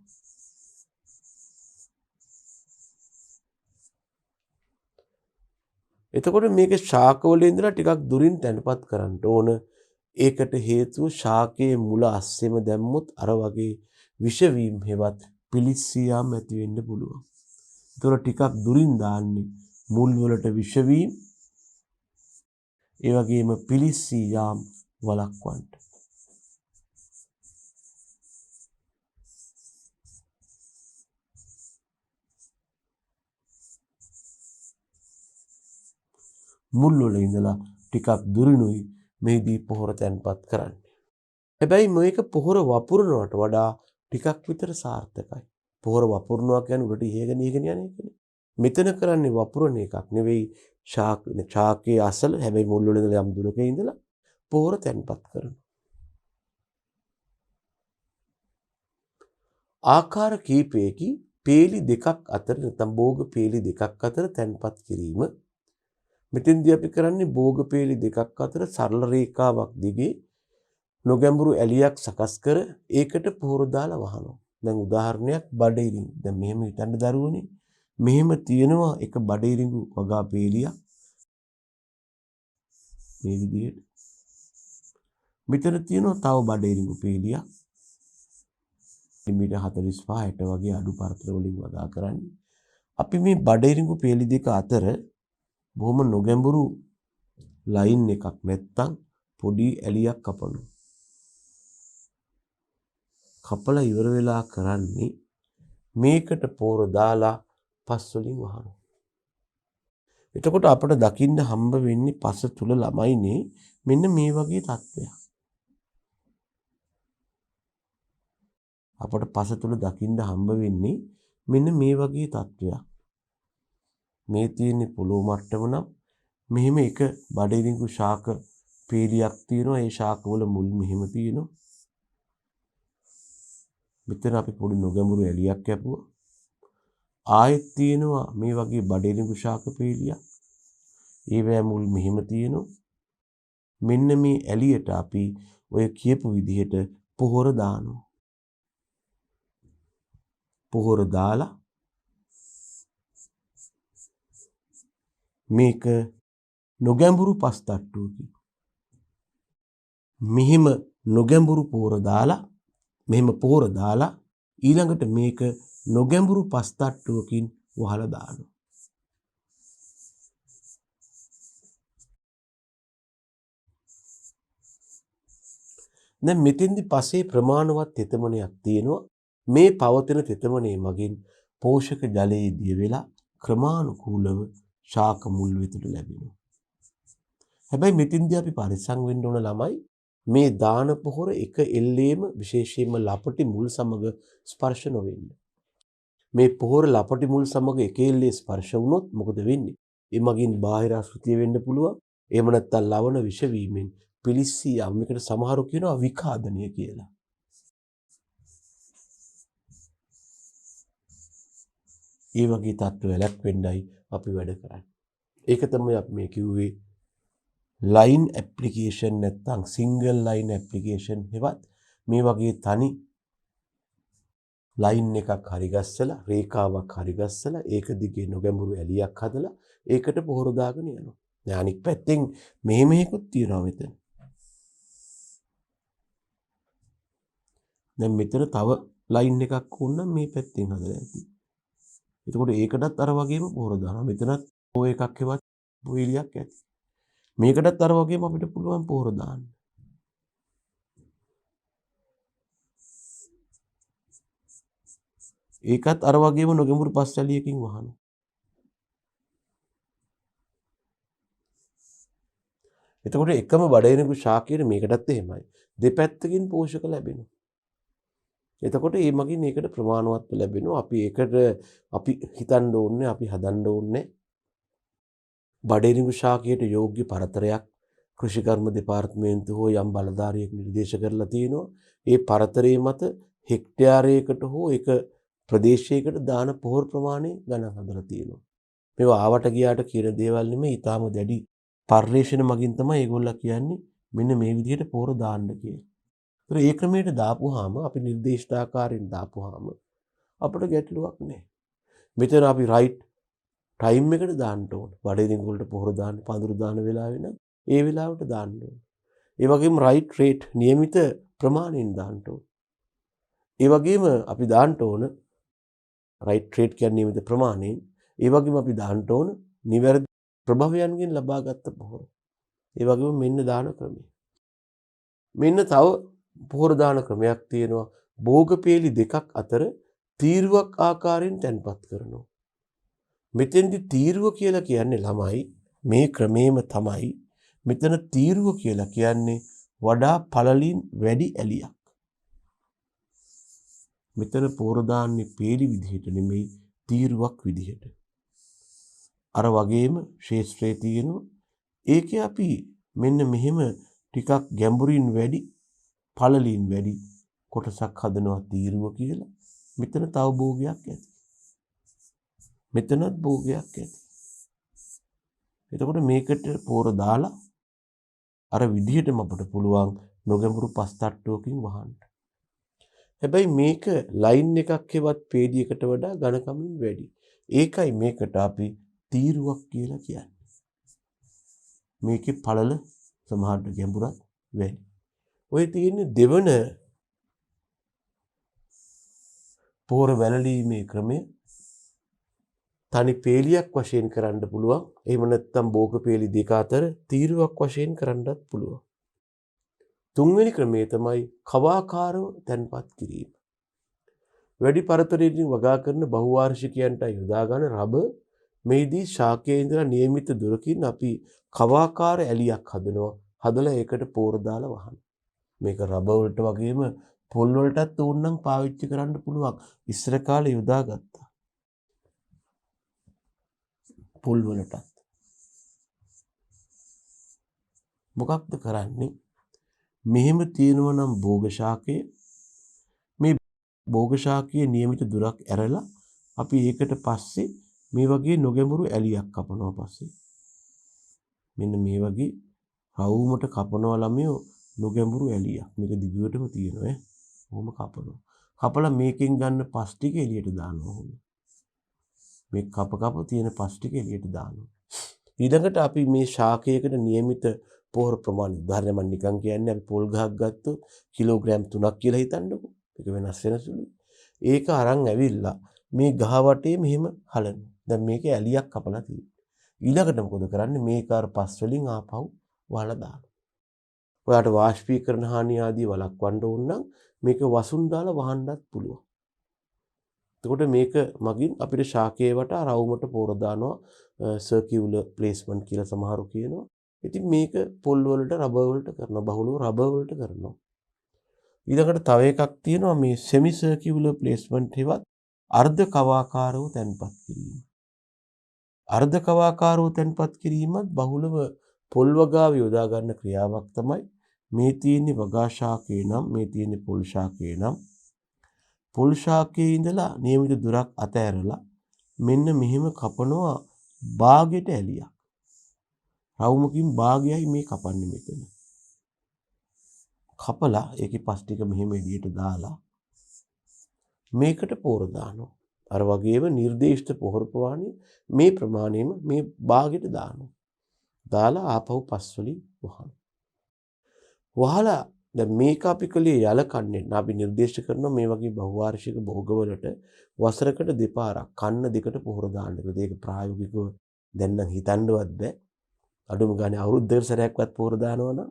එතකොට මේක ශාකවල ඉඳලා ටිකක් දුරින් තැන්පත් කරන්න ඕන. ඒකට හේතුව ශාකයේ මුල අස්සෙම දැම්මොත් අර වගේ විෂ වීම හෙවත් පිලිස්සියාම් ඇති වෙන්න පුළුවන්. ඒතකොට ටිකක් දුරින් දාන්නේ මුල් වලට විෂ වීම ඒ වගේම පිලිස්සියාම් වළක්වන්න. මුල් වල ඉඳලා ටිකක් දුරිනුයි මේදී පොහොර තැන්පත් කරන්නේ. හැබැයි මේක පොහොර වපුරනවට වඩා ටිකක් විතර සාර්ථකයි. පොහොර වපුරනවා කියන්නේ උඩට ඉහගෙන යන එකනේ. මෙතන කරන්නේ වපුරන එකක් නෙවෙයි ශාකයේ අසල හැබැයි මුල් වල ඉඳලා යම් දුරක ඉඳලා පොහොර තැන්පත් කරනවා. ආකාර කීපයකින් පේලි දෙකක් අතර නැත්නම් භෝග පේලි දෙකක් අතර තැන්පත් කිරීම. මෙතෙන්දී අපි කරන්නේ භෝග පේලි දෙකක් අතර සරල රේඛාවක් දිගේ නොගැඹුරු ඇලියක් සකස් කර ඒකට පොහොර දාලා වහනවා. දැන් උදාහරණයක් බඩිරිඟු. දැන් මෙහෙම හිතන්න දරුවනේ. මෙහෙම තියෙනවා එක බඩිරිඟු වගා පේලියක්. මේ විදිහට. මෙතන තියෙනවා තව බඩිරිඟු පේලියක්. මිලිමීටර් 45 60 වගේ අඩු පරතර වලින් වගා කරන්නේ. අපි මේ බඩේරිඟු පේලි දෙක අතර බොහොම නොගැඹුරු ලයින් එකක් නැත්තම් පොඩි ඇලියක් කපනවා. කපලා ඉවර වෙලා කරන්නේ මේකට පෝර දාලා පස් වලින් වහනවා. එතකොට අපිට දකින්න හම්බ වෙන්නේ පස තුල ළමයිනේ මෙන්න මේ වගේ තත්ත්වයක්. අපට පස තුල දකින්න හම්බ වෙන්නේ මෙන්න මේ වගේ තත්ත්වයක්. මේ තියෙන්නේ පොළොව මට්ටම නම් මෙහෙම එක බඩේරිඟු ශාක පීලියක් තියෙනවා. ඒ ශාකවල මුල් මෙහෙම තියෙනවා. මෙතන අපි පොඩි නොගැඹුරු ඇලියක් කැපුවා. ආයෙත් තියෙනවා මේ වගේ බඩේරිඟු ශාක පීලියක්. ඒවැ මුල් මෙහෙම තියෙනවා. මෙන්න මේ ඇලියට අපි ඔය කියපු විදිහට පොහොර දානවා. පොහොර දාලා මේක නොගැඹුරු පස් තට්ටුවකින් මෙහෙම නොගැඹුරු පොහොර දාලා ඊළඟට මේක නොගැඹුරු පස් තට්ටුවකින් වහලා දානවා. දැන් මෙතෙන්දි පසේ ප්‍රමාණවත් තෙතමනයක් තියෙනවා. මේ පවතින තෙතමනේ මගින් පෝෂක ජලයේ දිය වෙලා ක්‍රමානුකූලව ශාක මුල් වෙතට ලැබෙනවා. හැබැයි මෙතෙන්දී අපි පරිස්සම් වෙන්න ඕන ළමයි මේ දාන පොහොර එක එල්ලේම විශේෂයෙන්ම ලපටි මුල් සමග ස්පර්ශ නොවෙන්න. මේ පොහොර ලපටි මුල් සමග එක එල්ලේ ස්පර්ශ වුණොත් මොකද වෙන්නේ? ඒ මගින් බාහිර අශුද්ධිය වෙන්න පුළුවන්. එහෙම නැත්නම් ලවණ විෂ වීමෙන් පිලිස්සී යම් එකට සමහරු කියනවා විකාදනය කියලා. ඒ වගේ තත්ත්ව වැළැක්වෙන්නයි අපි වැඩ කරන්නේ. ඒක තමයි අපි මේ කිව්වේ ලයින් ඇප්ලිකේෂන් නැත්නම් සිංගල් ලයින් ඇප්ලිකේෂන් හෙවත් මේ වගේ තනි ලයින් එකක් හරි ගස්සලා රේඛාවක් හරි ගස්සලා ඒක දිගේ නොගැඹුරු ඇලියක් හදලා ඒකට පොහොර දාගෙන යනවා. දැන් අනික් පැත්තෙන් මෙහෙකුත් තියනවා මෙතන. දැන් මෙතන තව ලයින් එකක් වුණා මේ පැත්තෙන් හදලා ඇති. එතකොට ඒකටත් අර වගේම පොහොර දානවා. මෙතනත් ඔය එකක් හෙවත් වීලියක් ඇති. මේකටත් අර වගේම අපිට පුළුවන් පොහොර දාන්න. ඒකත් අර වගේම නොගැඹුරු පස් ඇලියකින් වහනවා. එතකොට එකම බඩේරිඟු ශාකයේ මේකටත් එහෙමයි. දෙපැත්තකින් පෝෂක ලැබෙනවා. එතකොට මේ මගින් ඒකට ප්‍රමාණවත් ලැබෙනවා. අපි ඒකට අපි හිතන්න ඕනේ, අපි හදන්න ඕනේ බඩේරිඟු ශාකයට යෝග්‍ය පරතරයක් කෘෂිකර්ම දෙපාර්තමේන්තුව හෝ යම් බලධාරියෙක් නිර්දේශ කරලා තියෙනවා. ඒ පරතරයේ මත හෙක්ටයාරයකට හෝ එක ප්‍රදේශයකට දාන පොහොර ප්‍රමාණය ගණන් හදලා තියෙනවා. මේවා ආවට ගියාට කියන දේවල් නෙමෙයි. ඊටාම දැඩි පර්යේෂණ මගින් තමයි ඒගොල්ලෝ කියන්නේ මෙන්න මේ විදිහට පොහොර දාන්න කියලා. ඒතර ඒ ක්‍රමයට දාපුවාම අපි නිර්දේශිත ආකාරයෙන් දාපුවාම අපිට ගැටලුවක් නැහැ. මෙතන අපි රයිට් ටයිම් එකට දාන්න ඕන. බඩේරිඟු වලට පොහොර දාන්න පඳුරු දාන වෙලාවෙ නම් ඒ වෙලාවට දාන්න ඕන. ඒ වගේම රයිට් රේට් નિયમિત ප්‍රමාණයෙන් දාන්න ඕන. ඒ වගේම අපි දාන්න ඕන රයිට් රේට් කියන්නේ નિયમિત ප්‍රමාණයෙන්. ඒ වගේම අපි දාන්න ඕන නිවැරදි ප්‍රභවයන්ගෙන් ලබාගත් පොහොර. ඒ වගේම මෙන්න දාන ක්‍රමය. මෙන්න තව පොහොර දාන ක්‍රමයක් තියෙනවා. භෝගපේලි දෙකක් අතර තීරුවක් ආකාරයෙන් තැන්පත් කරනවා. මෙතෙන්දි තීරුව කියලා කියන්නේ ළමයි මේ ක්‍රමේම තමයි. මෙතන තීරුව කියලා කියන්නේ වඩා පළලින් වැඩි ඇලියක්. මෙතන පොහොර දාන්නේ පේලි විදිහට නෙමෙයි තීරුවක් විදිහට. අර වගේම ශේෂ්ත්‍රයේ තියෙනවා. ඒකේ අපි මෙන්න මෙහෙම ටිකක් ගැඹුරින් වැඩි පළලින් වැඩි කොටසක් හදනවා තීරුව කියලා. මෙතන තව භෝගයක් ඇති. මෙතනත් භෝගයක් ඇති. එතකොට මේකට පොහොර දාලා අර විදිහටම අපිට පුළුවන් නොගැඹුරු පස් තට්ටුවකින් වහන්න. හැබැයි මේක ලයින් එකක් හෙවත් පේඩියකට වඩා ඝනකමින් වැඩි. ඒකයි මේකට අපි තීරුවක් කියලා කියන්නේ. මේකේ පළල සමහරට ගැඹුරක් වැඩි. ඔය තියෙන්නේ දෙවන පොහොර වැළලීමේ ක්‍රමය තනි පේලියක් වශයෙන් කරන්න පුළුවන්. එහෙම නැත්නම් බෝක පේලි දෙක අතර තීරුවක් වශයෙන් කරන්නත් පුළුවන්. තුන්වෙනි ක්‍රමය තමයි කවාකාරව තැන්පත් කිරීම. වැඩි පරතරයකින් වගා කරන බහුවාර්ෂිකයන්ට යොදා ගන්න රබර් මේදී ශාකයේ ඉඳලා નિયમિત දුරකින් අපි කවාකාර ඇලියක් හදනවා. හදලා ඒකට පෝර දාලා වහනවා. මේක රබර් වලට වගේම පොල් වලටත් ඕනනම් පාවිච්චි කරන්න පුළුවන්. ඉස්සර කාලේ යොදාගත්තා. පොල් වලටත්. මොකක්ද කරන්නේ? මෙහෙම තියෙනවා නම් භෝග ශාකයේ මේ භෝග ශාකයේ નિયમિત දුරක් ඇරලා අපි ඒකට පස්සේ මේ වගේ නොගැඹුරු ඇලියක් කපනවා පස්සේ. මෙන්න මේ වගේ රවුමට කපනවා ළමයෝ නොගැඹුරු ඇලියක්. මේක දිගටම තියෙනවා ඈ. කොහොම කපනවා. කපලා මේකෙන් ගන්න පස් ටික එළියට දානවා. මේ කප තියෙන පස් ටික එළියට දානවා. ඊළඟට අපි මේ ශාකයකට નિયમિત පොහොර ප්‍රමාණය උදාහරණයක් මම නිකන් කියන්නේ අපි පොල් ගහක් ගත්තොත් කිලෝග්‍රෑම් 3ක් කියලා හිතන්නකෝ. ඒක වෙනස් වෙන සුළුයි. ඒක අරන් ඇවිල්ලා මේ ගහ වටේ මෙහෙම හලනවා. දැන් මේකේ ඇලියක් කපලා තියෙනවා. ඊළඟට මොකද කරන්නේ? මේක අර පස් වලින් ආපහු වහලා දානවා. ඔයාට වාෂ්පීකරණ හානිය ආදී වළක්වන්න ඕන නම් මේක වසුන් දාලා වහන්නත් පුළුවන්. එතකොට මේක මගින් අපිට ශාකයේ වටා රවුමට පෝර දානවා සර්කියුලර් ප්ලේස්මන්ට් කියලා සමහරු කියනවා. ඉතින් මේක පොල් වලට රබර් වලට කරනවා. බහුලව රබර් වලට කරනවා. ඊළඟට තව එකක් තියෙනවා මේ සෙමි සර්කියුලර් ප්ලේස්මන්ට් එකවත් අර්ධ කවාකාරව තැන්පත් කිරීම. අර්ධ කවාකාරව තැන්පත් කිරීමත් බහුලව පොල් වගාව යොදා ගන්න ක්‍රියාවක් තමයි මේ තියෙන්නේ වගා ශාකේ නම් මේ තියෙන්නේ පොල් ශාකේ නම් පොල් ශාකයේ ඉඳලා નિયમિત දුරක් අතෑරලා මෙන්න මෙහෙම කපනවා භාගයට ඇලියක්. රවුමකින් භාගයයි මේ කපන්නේ මෙතන. කපලා ඒකේ පස් ටික මෙහෙම එළියට දාලා මේකට පෝර දානවා. අර වගේම නිර්දේශිත පොහොර ප්‍රමාණය මේ ප්‍රමාණයෙම මේ භාගයට දානවා. දාලා ආපහු පස් වලින් වහනවා. වහලා දැන් මේක අපි කලේ යල කන්නේ අපි නිර්දේශ කරනවා මේ වගේ බහුවාර්ෂික භෝගවලට වසරකට දෙපාරක් කන්න දෙකට පොහොර දාන්න. ඒක ප්‍රායෝගිකව දැන් නම් හිතන්නවත් බෑ. අඩුම ගානේ අවුරුද්දකට සැරයක්වත් පොහොර දානවා නම්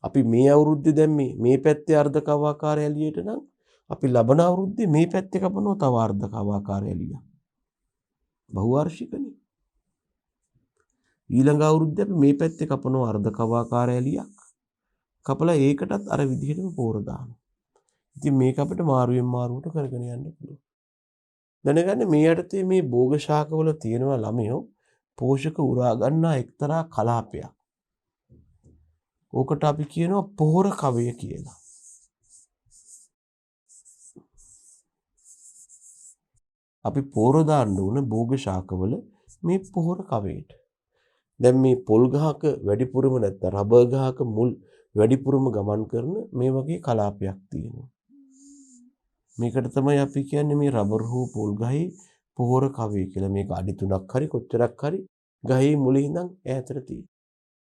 අපි මේ අවුරුද්දේ දැන් මේ පැත්තේ අර්ධ කවාකාර ඇලියට නම් අපි ලබන අවුරුද්දේ මේ පැත්තේ කපනවා තව අර්ධ කවාකාර ඇලියක්. බහුවාර්ෂිකනේ. ඊළඟ අවුරුද්දේ අපි මේ පැත්තේ කපනවා අර්ධ කවාකාර ඇලියක්. කපලා ඒකටත් අර විදිහටම පෝර දානවා. ඉතින් මේක අපිට මාරුවෙන් මාරුවට කරගෙන යන්න පුළුවන්. දැනගන්න මේ යටතේ මේ භෝග ශාකවල තියෙනවා ළමයෝ පෝෂක උරා ගන්නා එක්තරා කලාපයක්. ඕකට අපි කියනවා පොහොර කවය කියලා. අපි පෝර දාන්න ඕන භෝග ශාකවල මේ පොහොර කවයට. දැන් මේ පොල් ගහක වැඩිපුරම නැත්නම් රබර් ගහක මුල් වැඩිපුරම ගමන් කරන මේ වගේ කලාපයක් තියෙනවා. මේකට තමයි අපි කියන්නේ මේ රබර් හෝ පොල් ගහේ පොහොර කවය කියලා. මේක අඩි 3ක් හරි කොච්චරක් හරි ගහේ මුලින් ඉඳන් ඈතට තියෙනවා.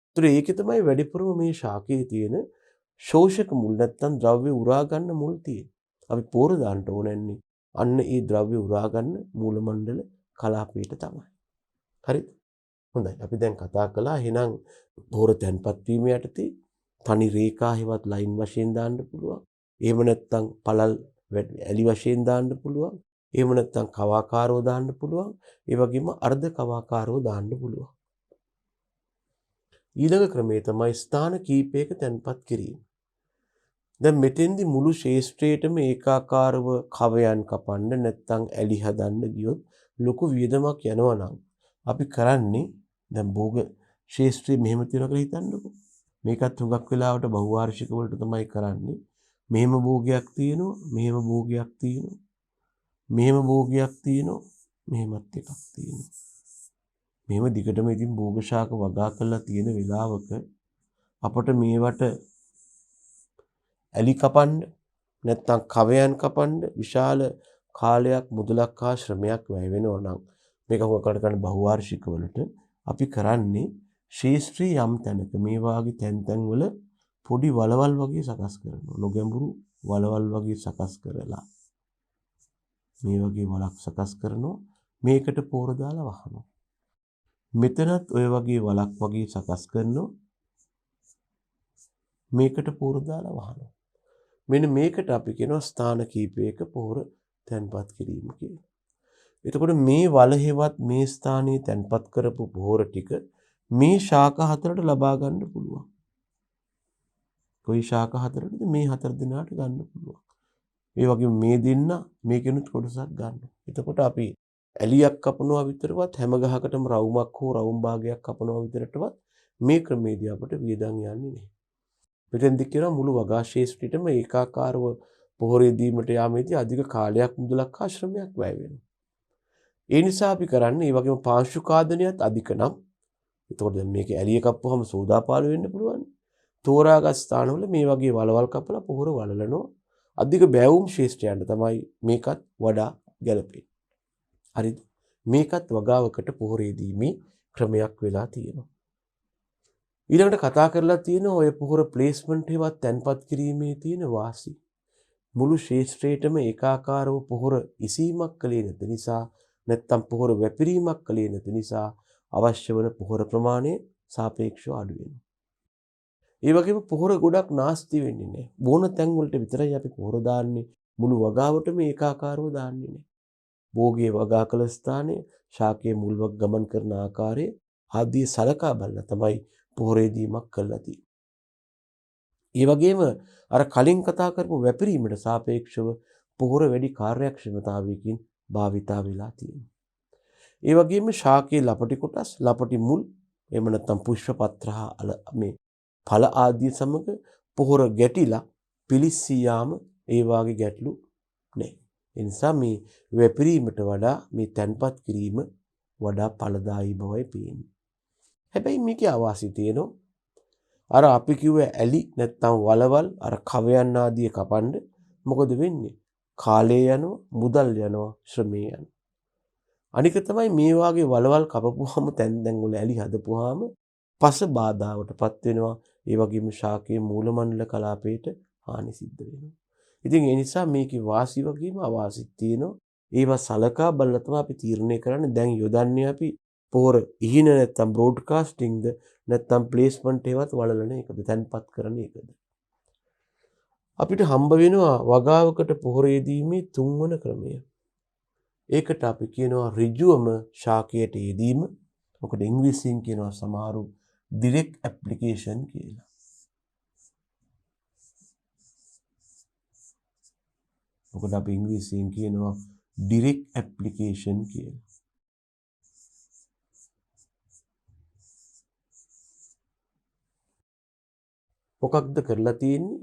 ඒතර ඒකේ තමයි වැඩිපුරම මේ ශාකයේ තියෙන ශෝෂක මුල් නැත්නම් ද්‍රව්‍ය උරා ගන්න මුල් තියෙන්නේ. අපි පොහොර දාන්න ඕනන්නේ අන්න ඒ ද්‍රව්‍ය උරා ගන්න මූල මණ්ඩල කලාපයට තමයි. හරිද? හොඳයි. අපි දැන් කතා කළා එහෙනම් පොහොර තැන්පත් වීම යටතේ තනි රේඛා හේවත් ලයින් වශයෙන් දාන්න පුළුවන්. එහෙම නැත්නම් පළල් ඇලි වශයෙන් දාන්න පුළුවන්. එහෙම නැත්නම් කවාකාරව දාන්න පුළුවන්. ඒ වගේම අර්ධ කවාකාරව දාන්න පුළුවන්. ඊළඟ ක්‍රමය තමයි ස්ථාන කීපයක තැන්පත් කිරීම. දැන් මෙතෙන්දි මුළු ශේෂ්ත්‍රයේටම ඒකාකාරව කවයන් කපන්න නැත්නම් ඇලි හදන්න ගියොත් ලොකු වියදමක් යනවා නම් අපි කරන්නේ දැන් භෝග ශේෂ්ත්‍රය මෙහෙම තියනවා කියලා හිතන්නකෝ. මේකත් හුඟක් වෙලාවට බහුවාර්ෂික වලට තමයි කරන්නේ. මෙහෙම භෝගයක් තියෙනවා, මෙහෙම භෝගයක් තියෙනවා. මෙහෙම භෝගයක් තියෙනවා, මෙහෙමත් එකක් තියෙනවා. මෙහෙම දිගටම ඉතින් භෝග ශාක වගා කරලා තියෙන වෙලාවක අපට මේවට ඇලි කපන්න නැත්නම් කවයන් කපන්න විශාල කාලයක් මුදලක් හා ශ්‍රමයක් වැය වෙනවා නම් මේක හොකට කරන බහුවාර්ෂික වලට අපි කරන්නේ ශේෂ්ත්‍රී යම් තැනක මේ වාගේ තැන් වල පොඩි වලවල් වගේ සකස් කරනවා. නොගැඹුරු වලවල් වගේ සකස් කරලා මේ වගේ වලක් සකස් කරනවා. මේකට පොහොර දාලා වහනවා. මෙතනත් ඔය වගේ වලක් වගේ සකස් කරනවා. මේකට පොහොර දාලා වහනවා. මෙන්න මේකට අපි කියනවා ස්ථාන කීපයක පොහොර තැන්පත් කිරීම කියලා. එතකොට මේ වලහෙවත් මේ ස්ථානයේ තැන්පත් කරපු පොහොර ටික මේ ශාක හතරට ලබා ගන්න පුළුවන්. කොයි ශාක හතරටද? මේ හතර දෙනාට ගන්න පුළුවන්. ඒ වගේම මේ දෙන්න මේකෙනුත් කොටසක් ගන්න. එතකොට අපි ඇලියක් කපනවා විතරවත් හැම ගහකටම රවුමක් හෝ රවුම් භාගයක් කපනවා විතරටවත් මේ ක්‍රමේදී අපිට වියදම් යන්නේ නැහැ. මෙතෙන්දි කියනවා මුළු වගා ශේෂ්ත්‍රයටම ඒකාකාරව පොහොර දීමට යාමේදී අධික කාලයක් මුදලක් හා ශ්‍රමයක් වැය වෙනවා. ඒ නිසා අපි කරන්නේ මේ වගේම පාංශු කාදනයත් අධික නම් එතකොට දැන් මේක ඇලිය කප්පුවම සෝදාපාලු වෙන්න පුළුවන්. තෝරාගත් ස්ථානවල මේ වගේ වලවල් කපලා පොහොර වලලනවා. අධික බෑවුම් ශේෂ්ත්‍රයන්ට තමයි මේකත් වඩා ගැලපෙන්නේ. හරිද? මේකත් වගාවකට පොහොර දීමේ ක්‍රමයක් වෙලා තියෙනවා. ඊළඟට කතා කරලා තියෙන ඔය පොහොර ප්ලේස්මන්ට් එකවත් තැන්පත් කිරීමේ තියෙන වාසි. මුළු ශේෂ්ත්‍රයටම ඒකාකාරව පොහොර ඉසීමක් කලේ නැති නිසා නැත්තම් පොහොර වැපිරීමක් කලේ නැති නිසා අවශ්‍ය වන පොහොර ප්‍රමාණය සාපේක්ෂව අඩු වෙනවා. ඒ වගේම පොහොර ගොඩක් නාස්ති වෙන්නේ නැහැ. බොන තැන් වලට විතරයි අපි පොහොර දාන්නේ. මුළු වගාවටම ඒකාකාරව දාන්නේ නැහැ. භෝගයේ වගා කළ ස්ථානයේ ශාකයේ මුල්වක් ගමන් කරන ආකාරය ආදී සලකා බලලා තමයි පොහොරේ දීමක් කළා තියෙන්නේ. ඒ වගේම අර කලින් කතා කරපු වැපිරීමට සාපේක්ෂව පොහොර වැඩි කාර්යක්ෂමතාවයකින් භාවිතා වෙලා තියෙනවා. ඒ වගේම ශාකයේ ලපටි කොටස්, ලපටි මුල්, එහෙම නැත්නම් පුෂ්ප පත්‍ර මේ ඵල ආදී සමග පොහොර ගැටිලා පිලිස්සී යාම ඒ වාගේ ගැටලු නැහැ. ඒ නිසා මේ වැපිරීමට වඩා මේ තැන්පත් කිරීම වඩා ඵලදායී බවයි පේන්නේ. හැබැයි මේකේ අවාසි තියෙනවා. අර අපි කිව්ව ඇලි නැත්තම් වලවල් අර කවයන් ආදී කපන්න මොකද වෙන්නේ? කාලය යනවා, මුදල් යනවා, ශ්‍රමය යනවා. අනික තමයි මේ වාගේ වලවල් කපපුවාම තැන් වල ඇලි හදපුවාම පස බාධාවටපත් වෙනවා. ඒ වගේම ශාකයේ මූලමණ්ඩල කලාපයට හානි සිද්ධ වෙනවා. ඉතින් ඒ නිසා මේකේ වාසි වගේම අවාසිත් තියෙනවා. ඒවා සලකා බලලා තමයි අපි තීරණය කරන්නේ. දැන් යොදන්නේ අපි පොහොර ඉහින නැත්තම් බ්‍රෝඩ්කාස්ටිංද නැත්තම් ප්ලේස්මන්ට් එකවත් වලලන එකද තැන්පත් කරන එකද. අපිට හම්බ වෙනවා වගාවකට පොහොර යෙදීමේ තුන්වන ක්‍රමය. ඒකට අපි කියනවා ඍජුවම ශාකයට යෙදීම. මොකද ඉංග්‍රීසියෙන් කියනවා සමහරු direct application කියලා. මොකද අපි ඉංග්‍රීසියෙන් කියනවා direct application කියලා. මොකක්ද කරලා තියෙන්නේ?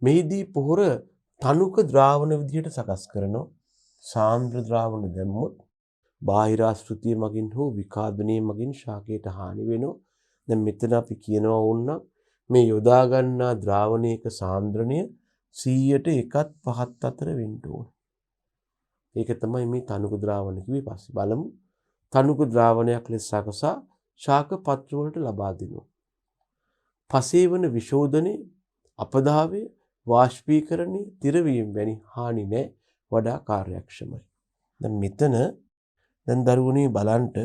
මෙහිදී පොහොර තනුක ද්‍රාවණ විදිහට සකස් කරනවා. සාන්ද්‍ර ද්‍රාවණ දැම්මොත් බාහිර ආශ්‍රිතය මගින් හෝ විකාදනයේ මගින් ශාකයට හානි වෙනවා. දැන් මෙතන අපි කියනවා වුණා මේ යොදා ගන්නා ද්‍රාවණයක සාන්ද්‍රණය 100ට 1.5 අතර වෙන්න ඕන. ඒක තමයි මේ තනුක ද්‍රාවණ කිව්වේ. පස්සේ බලමු. තනුක ද්‍රාවණයක් ලෙස සකසා ශාක පත්‍ර වලට ලබා දෙනවා. පසේ වන විශෝධනයේ අපදාවය, වාෂ්පීකරණයේ, තිරවීම වැනි හානි නැහැ, වඩා කාර්යක්ෂමයි. දැන් මෙතන දැන් දරුවනේ බලන්ට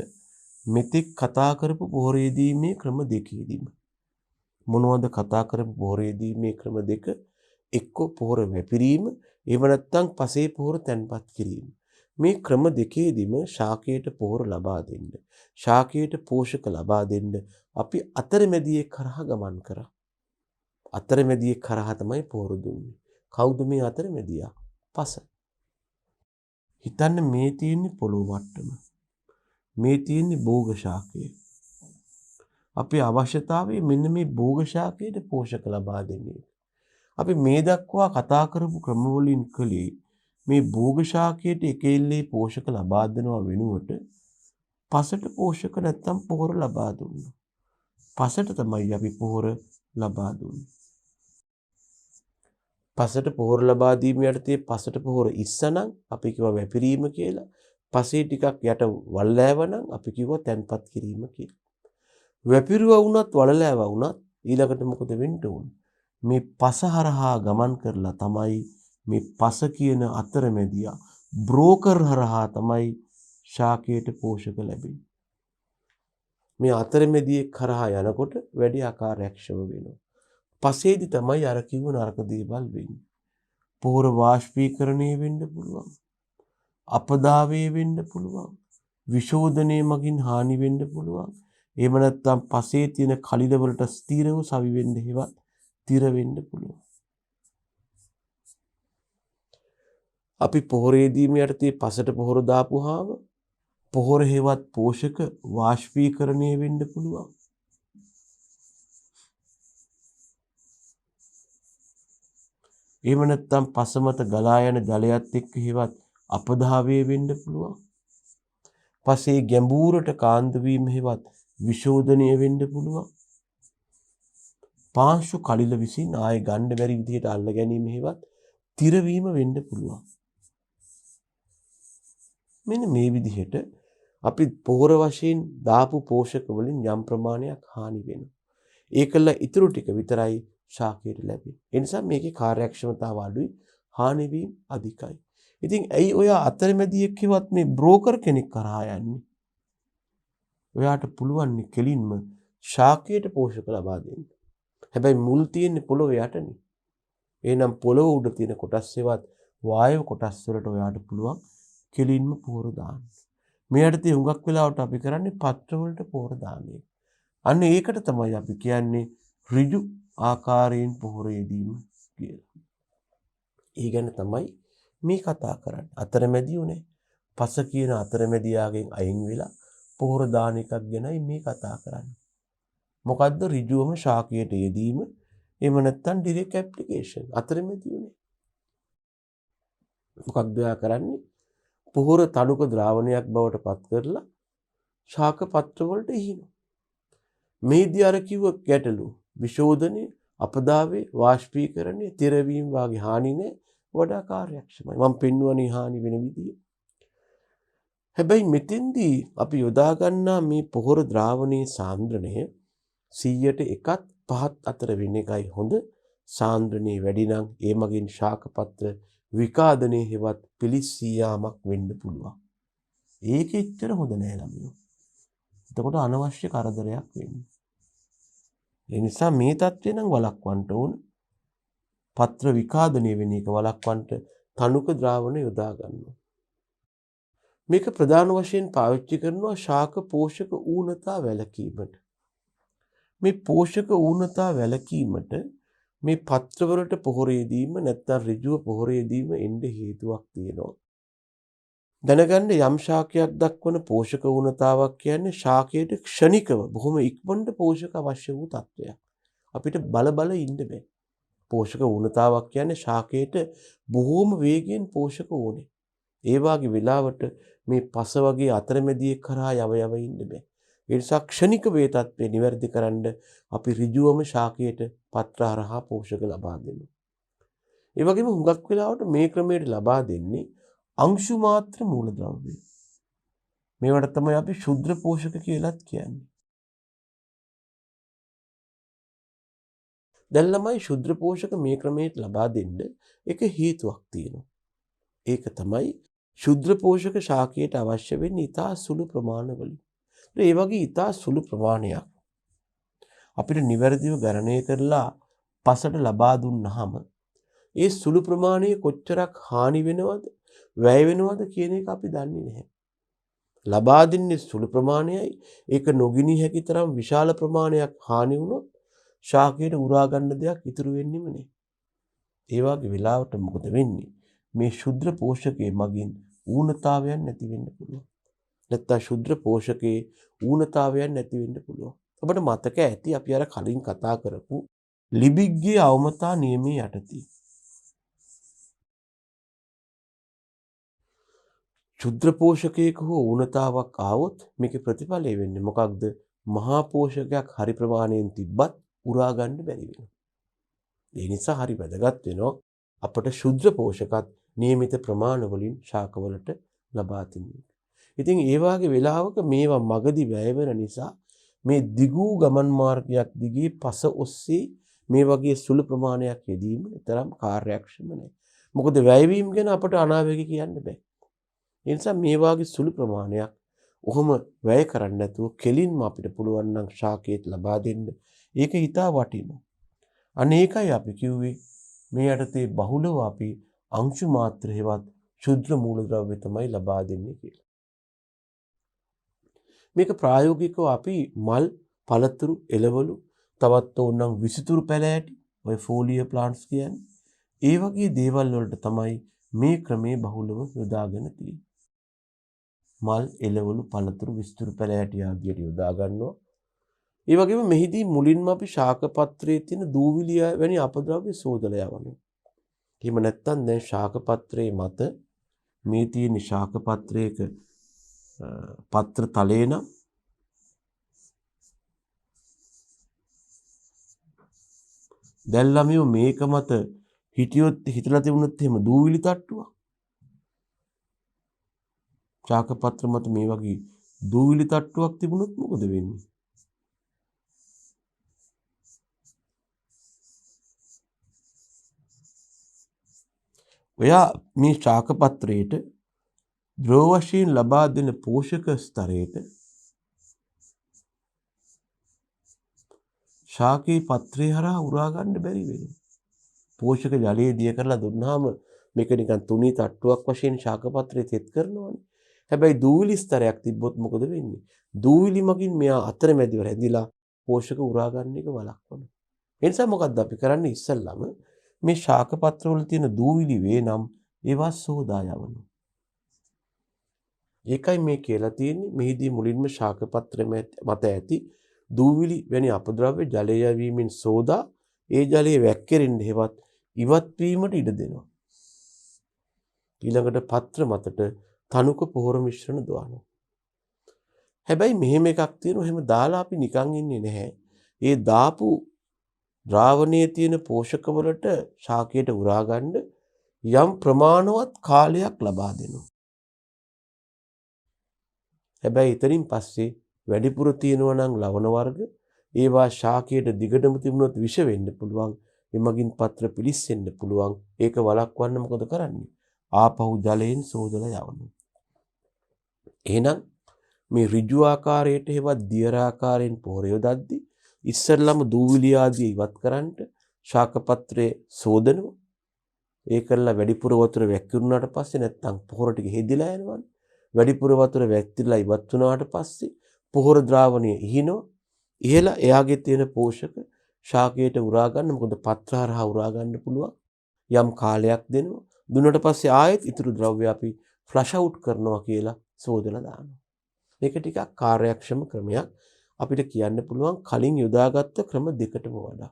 මෙතෙක් කතා කරපු පොහොර යෙදීමේ ක්‍රම දෙකේදීම මොනවද කතා කරපු පොහොර යෙදීමේ ක්‍රම දෙක? එක්ක පොහොර වැපිරීම, එහෙම නැත්නම් පසේ පොහොර තැන්පත් කිරීම. මේ ක්‍රම දෙකේදීම ශාකයට පොහොර ලබා දෙන්න, ශාකයට පෝෂක ලබා දෙන්න අපි අතරමැදියෙක් කරා ගමන් කරා. අතරමැදියෙක් කරා තමයි පොහොර දුන්නේ. කවුද මේ අතරමැදියා? පස. හිතන්න මේ තියෙන්නේ පොළොව මට්ටම. මේ තියෙන්නේ භෝග ශාකය. අපේ අවශ්‍යතාවය මෙන්න මේ භෝග ශාකයට පෝෂක ලබා දෙන්නේ. අපි මේ දක්වා කතා කරපු ක්‍රමවලින් කලේ මේ භෝග ශාකයට එකෙල්ලේ පෝෂක ලබා දෙනවා වෙනුවට පසට පෝෂක නැත්තම් පොහොර ලබා දුන්නා. පසට තමයි අපි පොහොර ලබා දුන්නේ. පසට පොහොර ලබා දීම යටතේ පසට පොහොර ඉස්සනම් අපි කිව්වා වැපිරීම කියලා. පසේ ටිකක් යට වල්ලෑවනම් අපි කිව්වා තැන්පත් කිරීම කියලා. වැපිරුවා වුණත් වලලෑවා වුණත් ඊළඟට මොකද වෙන්න ඕන? මේ පස හරහා ගමන් කරලා තමයි මේ පස කියන අතරමැදියා බ්‍රෝකර් හරහා තමයි ශාකයට පෝෂක ලැබෙන්නේ. මේ අතරමැදියේ කරහා යනකොට වැඩි ආකාරයක්ෂම වෙනවා. පසේදි තමයි අර කිව්ව නරක දේවල් වෙන්නේ. පොහොර වාෂ්පීකරණය වෙන්න පුළුවන්. අපදාවේ වෙන්න පුළුවන්. විශෝධනයේ මගින් හානි වෙන්න පුළුවන්. එහෙම නැත්නම් පසේ තියෙන කලිල වලට ස්ථිරව සවි වෙන්න හේවත් තිර වෙන්න පුළුවන්. අපි පොහොරේදීම යටතේ පසට පොහොර දාපුවාම පොහොර හේවත් පෝෂක වාෂ්පීකරණය වෙන්න පුළුවන්. එහෙම නැත්නම් පස මත ගලා යන ජලයත් එක්ක හේවත් අපදාවේ වෙන්න පුළුවන්. පසේ ගැඹුරට කාන්ද වීම හේවත් විශෝධනය වෙන්න පුළුවන්. පාංශු කලිල විසින් ආයේ ගන්න බැරි විදිහට අල්ල ගැනීම හේවත් තිර වීම වෙන්න පුළුවන්. මෙන්න මේ විදිහට අපි පොහොර වශයෙන් දාපු පෝෂක වලින් යම් ප්‍රමාණයක් හානි වෙනවා. ඒකල ඉතුරු ටික විතරයි ශාකයට ලැබෙන්නේ. ඒ නිසා මේකේ කාර්යක්ෂමතාව අඩුයි, හානි වීම අධිකයි. ඉතින් ඇයි ඔය අතරමැදියෙක් කිව්වත් මේ බ්‍රෝකර් කෙනෙක් කරා යන්නේ? ඔයාට පුළුවන් කෙලින්ම ශාකයට පෝෂක ලබා දෙන්න. හැබැයි මුල් තියෙන්නේ පොළොව යටනේ. එහෙනම් පොළොව උඩ තියෙන කොටස් ඒවත් වායව කොටස් වලට ඔයාට පුළුවන් කෙලින්ම පොහොර දාන්න. මෙයාට තියෙන හුඟක් වෙලාවට අපි කරන්නේ පත්‍ර වලට පොහොර දාන එක. අන්න ඒකට තමයි අපි කියන්නේ ඍජු ආකාරයෙන් පොහොර යෙදීම කියලා. ඒ ගැන තමයි මේ කතා කරන්නේ. අතරමැදි උනේ. පස කියන අතරමැදියාගෙන් අයින් වෙලා පොහොර දාන එකක් ගැනයි මේ කතා කරන්නේ. මොකද්ද ඍජුවම ශාකයට යෙදීම? එහෙම නැත්නම් ඩිරෙක්ට් ඇප්ලිකේෂන් අතරමැදි උනේ. මොකක්ද ඔයා කරන්නේ? පොහොර තනුක ද්‍රාවණයක් බවට පත් කරලා ශාක පත්‍ර වලට ඉහිනවා. මේදී අර කිව්ව ගැටලු විශෝධනය, අපදාවේ, වාෂ්පීකරණය, තිරවීම වාගේ හානි නැහැ. වඩා කාර්යක්ෂමයි. මම පෙන්වන්නේ හානි වෙන විදිය. හැබැයි මෙතෙන්දී අපි යොදා ගන්නා මේ පොහොර ද්‍රාවණයේ සාන්ද්‍රණය 100ට 1ත් 5ත් අතර වෙන එකයි හොඳ. සාන්ද්‍රණය වැඩි නම් ඒ මගින් ශාක පත්‍ර විකාදනයේ හෙවත් පිලිස්සීයාමක් වෙන්න පුළුවන්. ඒක එච්චර හොඳ නෑ ළමයෝ. එතකොට අනවශ්‍ය කරදරයක් වෙන්නේ. ඒ නිසා මේ தත්ත්වය නම් වළක්වන්න ඕන. පත්‍ර විකාදනය වෙන එක වළක්වන්න තනුක ද්‍රාවණ යොදා ගන්නවා. මේක ප්‍රධාන වශයෙන් පාවිච්චි කරනවා ශාක පෝෂක ඌනතා වැළකීමට. මේ පෝෂක ඌනතා වැළකීමට මේ පත්‍රවලට පොහොර යෙදීම නැත්නම් ඍජුව පොහොර යෙදීම එන්න හේතුවක් තියෙනවා. දැනගන්න යම් ශාකයක් දක්වන පෝෂක ඌනතාවක් කියන්නේ ශාකයට ක්ෂණිකව බොහොම ඉක්මනට පෝෂක අවශ්‍ය වූ තත්ත්වයක්. අපිට බල ඉන්න බෑ. පෝෂක ඌනතාවක් කියන්නේ ශාකයට බොහොම වේගයෙන් පෝෂක ඕනේ. ඒ වාගේ වෙලාවට මේ පස වගේ අතරමැදියේ කරා යව ඉන්න බෑ. ඒ නිසා ක්ෂණික වේ තත්ත්වේ නිවැරදි කරන්න අපි ඍජුවම ශාකයට පත්‍ර හරහා පෝෂක ලබා දෙනවා. ඒ වගේම හුඟක් වෙලාවට මේ ක්‍රමයට ලබා දෙන්නේ අංශු මාත්‍ර මූලද්‍රව්‍ය. මේවට තමයි අපි ශුද්ධ පෝෂක කියලාත් කියන්නේ. දැන් ළමයි ශුද්ධ පෝෂක මේ ක්‍රමයට ලබා දෙන්න එක හේතුවක් තියෙනවා. ඒක තමයි ශුද්ධ පෝෂක ශාකයට අවශ්‍ය වෙන්නේ ඉතා සුළු ප්‍රමාණවලින්. ඒ වගේ ඉතා සුළු ප්‍රමාණයක් අපිට නිවැරදිව ගණනය කරලා පසට ලබා දුන්නාම ඒ සුළු ප්‍රමාණය කොච්චරක් හානි වෙනවද, වැය වෙනවද කියන එක අපි දන්නේ නැහැ. ලබා දෙන්නේ සුළු ප්‍රමාණයයි. ඒක නොගිනී හැකි තරම් විශාල ප්‍රමාණයක් හානි වුණොත් ශාකයට උරා ගන්න දෙයක් ඉතුරු වෙන්නෙම නැහැ. ඒ වගේ වෙලාවට මොකද වෙන්නේ? මේ ශුද්ධ පෝෂකයේ මගින් ඌනතාවයන් නැති වෙන්න පුළුවන්. නැත්නම් ශුද්ධ පෝෂකයේ ඌනතාවයන් නැති වෙන්න පුළුවන්. ඔබට මතක ඇති අපි අර කලින් කතා කරපු ලිබිග්ගේ අවමතා නියමයේ යටතේ ශුද්ධ පෝෂකයක හෝ ඌනතාවක් ආවොත් මේකේ ප්‍රතිඵලය වෙන්නේ මොකක්ද? මහා පෝෂකයක් හරි ප්‍රමාණයෙන් තිබ්බත් උරා ගන්න බැරි වෙනවා. ඒ නිසා හරි වැදගත් වෙනවා අපට ශුද්ධ පෝෂකත් නියමිත ප්‍රමාණ වලින් ශාකවලට ලබා දෙන්න. ඉතින් ඒ වාගේ වෙලාවක මේවා මගදී වැය වෙන නිසා මේ දිගු ගමන් මාර්ගයක් දිගේ පස ඔස්සේ මේ වගේ සුළු ප්‍රමාණයක් යෙදීම තරම් කාර්යක්ෂම නැහැ. මොකද වැයවීම ගැන අපට අනාවැකි කියන්න බෑ. ඒ නිසා මේ වාගේ සුළු ප්‍රමාණයක් ඔහොම වැය කරන්නේ නැතුව කෙලින්ම අපිට පුළුවන් නම් ශාකයට ලබා දෙන්න. ඒක හිතා වටිනවා. අනේකයි අපි කිව්වේ මේ යටතේ බහුලව අපි අංශු මාත්‍ර හේවත් ශුද්ධ මූලද්‍රව්‍ය තමයි ලබා දෙන්නේ කියලා. මේක ප්‍රායෝගිකව අපි මල්, පළතුරු, එළවලු, තවත් ඕනනම් විසිතුරු පැලෑටි, ඔය ෆෝලිය ප්ලාන්ට්ස් කියන්නේ. ඒ වගේ දේවල් වලට තමයි මේ ක්‍රමේ බහුලව යොදාගෙන තියෙන්නේ. මල්, එළවලු, පළතුරු, විසිතුරු පැලෑටි ආදියට යොදා ගන්නවා. ඒ වගේම මෙහිදී මුලින්ම අපි ශාක පත්‍රයේ තියෙන දූවිලි වැනි අපද්‍රව්‍ය සෝදලා යවනවා. එහෙම නැත්නම් දැන් ශාක පත්‍රයේ මත මේ තියෙන ශාක පත්‍රයක පත්‍ර තලේ නම් දැන් ළමයෝ මේක මත හිටියොත් හිතලා තිබුණොත් එහෙම දූවිලි තට්ටුවක්. ශාක පත්‍ර මත මේ වගේ දූවිලි තට්ටුවක් තිබුණොත් මොකද වෙන්නේ? ඔයා මේ ශාක පත්‍රයට ද්‍රව වශයෙන් ලබා දෙන පෝෂක ස්තරයට ශාකේ පත්‍රය හරහා උරා ගන්න බැරි වෙනවා. පෝෂක ජලයේ දිය කරලා දුන්නාම මේක නිකන් තුනී තට්ටුවක් වශයෙන් ශාක පත්‍රය තෙත් කරනවානේ. හැබැයි දූවිලි ස්තරයක් තිබ්බොත් මොකද වෙන්නේ? දූවිලි මගින් මෙයා අතරමැදිව රැඳිලා පෝෂක උරා ගන්න එක වළක්වනවා. ඒ නිසා මොකද්ද අපි කරන්නේ ඉස්සල්ලාම මේ ශාක පත්‍රවල තියෙන දූවිලි වේ නම් ඒවා සෝදා යවනවා. ඒකයි මේ කියලා තියෙන්නේ මෙහිදී මුලින්ම ශාක පත්‍ර මත ඇති දූවිලි වැනි අපද්‍රව්‍ය ජලය යැවීමෙන් සෝදා ඒ ජලයේ වැක්කිරෙන්න හේවත් ඉවත් වීමට ඉඩ දෙනවා. ඊළඟට පත්‍ර මතට තනුක පොහොර මිශ්‍රණ දානවා. හැබැයි මෙහෙම එකක් තියෙනවා. එහෙම දාලා අපි නිකන් ඉන්නේ නැහැ. ඒ දාපු ද්‍රාවණයේ තියෙන පෝෂක වලට ශාකයට උරා ගන්න යම් ප්‍රමාණවත් කාලයක් ලබා දෙනවා. හැබැයි ඊතරින් පස්සේ වැඩිපුර තියෙනවා නම් ලවණ වර්ග ඒවා ශාකයට දිගටම තිබුණොත් විෂ වෙන්න පුළුවන්. එමගින් පත්‍ර පිලිස්සෙන්න පුළුවන්. ඒක වළක්වන්න මොකද කරන්නේ? ආපහු ජලයෙන් සෝදලා යවනවා. එහෙනම් මේ ඍජු ආකාරයට හේවත් දියර ආකාරයෙන් පොහොර යොදද්දී ඉස්සෙල්ලාම දූවිලි ආදී ඉවත් කරන්නට ශාක පත්‍රයේ සෝදනවා. ඒ කරලා වැඩිපුර වතුර වැක්කිරුණාට පස්සේ නැත්තම් පොහොර ටික හෙදිලා යනවනේ. වැඩිපුර වතුර වැක්කිරලා ඉවත් වුණාට පස්සේ පොහොර ද්‍රාවණය ඉහිනවා. ඉහලා එයාගේ තියෙන පෝෂක ශාකයට උරා ගන්න. මොකද පත්‍ර හරහා උරා ගන්න පුළුවන්. යම් කාලයක් දෙනවා. දුන්නට පස්සේ ආයෙත් ඊතුරු ද්‍රව්‍ය අපි ෆ්ලෂ් අවුට් කරනවා කියලා සෝදලා දානවා. මේක ටිකක් කාර්යක්ෂම ක්‍රමයක්. අපිට කියන්න පුළුවන් කලින් යොදාගත්ත ක්‍රම දෙකටම වඩා.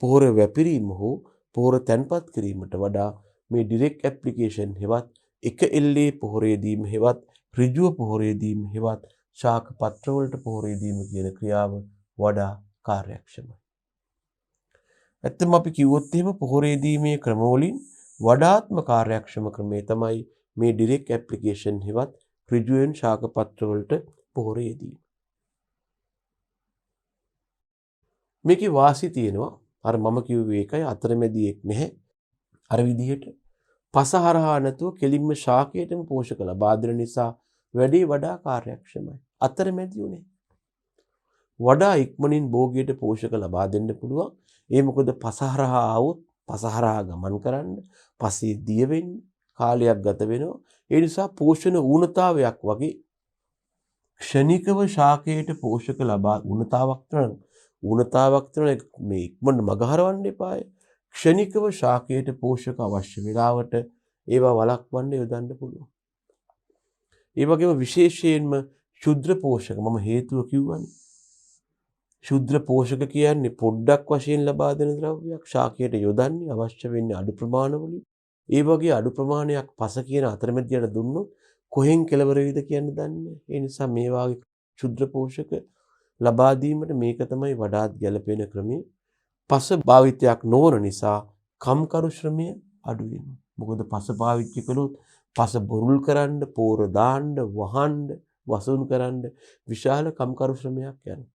පොහොර වැපිරීම හෝ පොහොර තැන්පත් කිරීමට වඩා මේ ඩිරෙක්ට් ඇප්ලිකේෂන් හෙවත් එක එල්ලේ පොහොරේදීම හෙවත් ඍජුව පොහොරේදීම හෙවත් ශාක පත්‍රවලට පොහොරේදීම කියන ක්‍රියාව වඩා කාර්යක්ෂමයි. ඇත්තම අපි කිව්වොත් එහෙම පොහොරේදීමේ ක්‍රමවලින් වඩාත්ම කාර්යක්ෂම ක්‍රමය තමයි මේ ඩිරෙක්ට් ඇප්ලිකේෂන් හෙවත් ඍජුවෙන් ශාක පත්‍රවලට පොහොරේදීම. මේකේ වාසි තියෙනවා. අර මම කිව්වේ ඒකයි අතරමැදියෙක් නැහැ. අර විදිහට පසහරහා නැතුව කෙලින්ම ශාකයටම පෝෂක ලබා දෙන නිසා වැඩි වඩා කාර්යක්ෂමයි. අතරමැදි උනේ. වඩා ඉක්මනින් භෝගයට පෝෂක ලබා දෙන්න පුළුවන්. ඒ මොකද පසහරහා આવොත් පසහරහා ගමන් කරන්න, පසේ දිය වෙන්න කාලයක් ගත වෙනවා. ඒ නිසා පෝෂණ ඌනතාවයක් වගේ ක්ෂණිකව ශාකයට පෝෂක ලබා ඌනතාවක් කරන මේ ඉක්මනට මගහරවන්න එපාය. ක්ෂණිකව ශාකයට පෝෂක අවශ්‍ය වෙලාවට ඒවා වළක්වන්න යොදන්න පුළුවන්. ඒ වගේම විශේෂයෙන්ම ශුද්ධ පෝෂක මම හේතුව කිව්වනේ. ශුද්ධ පෝෂක කියන්නේ පොඩ්ඩක් වශයෙන් ලබා දෙන ද්‍රව්‍යයක්. ශාකයට යොදන්නේ අවශ්‍ය වෙන්නේ අඩු ප්‍රමාණවලින්. ඒ වගේ අඩු ප්‍රමාණයක් පස කියන අතරමැදියට දුන්නොත් කොහෙන් කෙලවර වෙයිද කියන්න දන්නේ. ඒ නිසා මේ වගේ ශුද්ධ පෝෂක ලබා දීමට මේක තමයි වඩාත් ගැළපෙන ක්‍රමය. පස භාවිතයක් නොවන නිසා කම්කරු ශ්‍රමය අඩු වෙනවා. මොකද පස පාවිච්චි කළොත් පස බොරුල් කරන්න, පෝර දාන්න, වහන්න, වසුන් කරන්න විශාල කම්කරු ශ්‍රමයක් යනවා.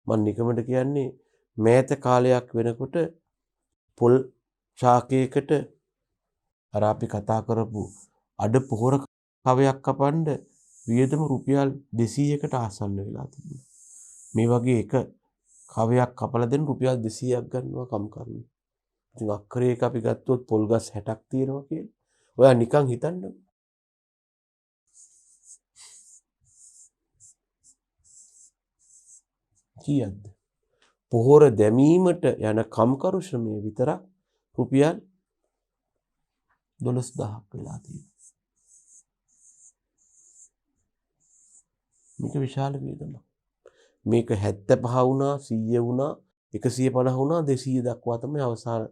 මම නිකමට කියන්නේ මෑත කාලයක් වෙනකොට පොල් ශාකයකට අර අපි කතා කරපු අඩ පොහොර කවයක් කපන්න වියදම රුපියල් 200කට ආසන්න වෙලා තිබුණා. මේ වගේ එක කවයක් කපලා දෙන්න රුපියල් 200ක් ගන්නවා කම්කරුවෝ. ඉතින් අක්කරයක අපි ගත්තොත් පොල් ගස් 60ක් තියෙනවා කියලා. ඔයා නිකන් හිතන්න. කීයක්ද? පොහොර දැමීමට යන කම්කරු ශ්‍රමය විතරක් රුපියල් 12000ක් වෙලා තියෙනවා. මේක විශාල වියදමක්. මේක 75 වුණා 100 වුණා 150 වුණා 200 දක්වා තමයි අවසාන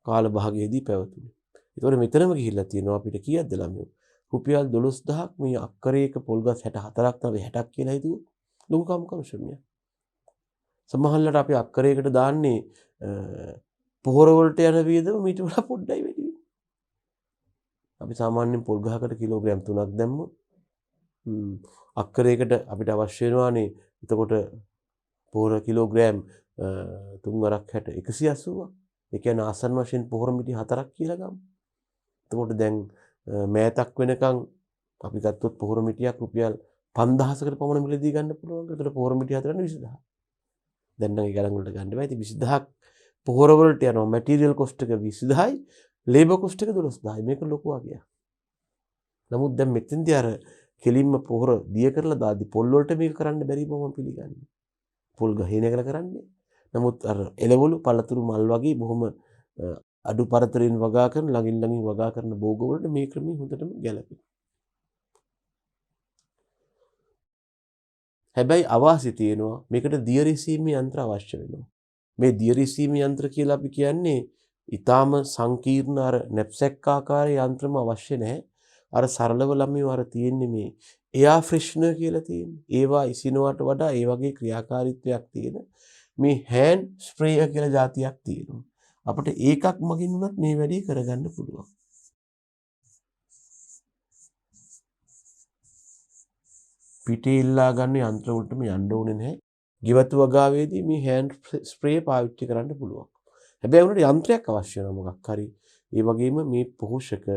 කාල භාගයේදී පැවතුනේ. ඒතකොට මෙතනම ගිහිල්ලා තියෙනවා අපිට කීයක්ද ළමයෝ? රුපියල් 12000ක් මේ අක්කරයක පොල් ගස් 64ක් තමයි 60ක් කියලා හිතුවොත් ලොකු කම්කරු ශ්‍රමයක්. සමහරවිට අපි අක්කරයකට දාන්නේ පොහොර වලට යන වියදම මීට වඩා පොඩ්ඩයි වැඩි වෙන්නේ. අපි සාමාන්‍යයෙන් පොල් ගහකට කිලෝග්‍රෑම් 3ක් දැම්මොත් අක්කරයකට අපිට අවශ්‍ය වෙනවානේ එතකොට පොහොර කිලෝග්‍රෑම් 3 60 180ක්. ඒ කියන්නේ ආසන්න වශයෙන් පොහොර මිටි 4ක් කියලා ගමු. එතකොට දැන් මෑතක් වෙනකන් අපි ගත්තොත් පොහොර මිටියක් රුපියල් 5000කට පමණ මිලදී ගන්න පුළුවන්. ඒතකොට පොහොර මිටි 4 ගන්න 20000. දැන් නම් ඒ ගණන් වලට ගන්න බෑ. ඉතින් 20000ක් පොහොර වලට යනවා. මැටීරියල් කොස්ට් එක 20000යි, ලේබර් කොස්ට් එක 12000යි. මේක ලොකු වගයක්. නමුත් දැන් මෙතෙන්දී අර කෙලින්ම පොහොර දිය කරලා දාද්දි පොල් වලට මේක කරන්න බැරි බව මම පිළිගන්නේ. පොල් ගහේ නැගලා කරන්නේ. නමුත් අර එළවලු පළතුරු මල් වගේ බොහොම අඩු පරතරයෙන් වගා කරන ළඟින් වගා කරන භෝග වලට මේ ක්‍රමය හොඳටම ගැලපෙනවා. හැබැයි අවාසි තියෙනවා මේකට දිය රිසීමේ යන්ත්‍ර අවශ්‍ය වෙනවා. මේ දිය රිසීමේ යන්ත්‍ර කියලා අපි කියන්නේ ඊටාම සංකීර්ණ අර නැප්සැක් ආකාරයේ යන්ත්‍රම අවශ්‍ය නැහැ. අර සරලව ළමයෝ අර තියෙන්නේ මේ එයා ෆ්‍රෙෂ්නර් කියලා තියෙන්නේ. ඒවා ඉසිනවට වඩා ඒ වගේ ක්‍රියාකාරීත්වයක් තියෙන මේ හෑන්ඩ් ස්ප්‍රේයර් කියලා જાතියක් තියෙනවා. අපිට ඒකක් මගින් උනත් මේ වැඩේ කරගන්න පුළුවන්. පිටේ ඉල්ලා ගන්න යන්ත්‍ර වලටම යන්න ඕනේ නැහැ. ගෙවතු වගාවේදී මේ හෑන්ඩ් ස්ප්‍රේ පාවිච්චි කරන්න පුළුවන්. හැබැයි උනට යන්ත්‍රයක් අවශ්‍ය වෙනවා මොකක් හරි. ඒ වගේම මේ පෝෂක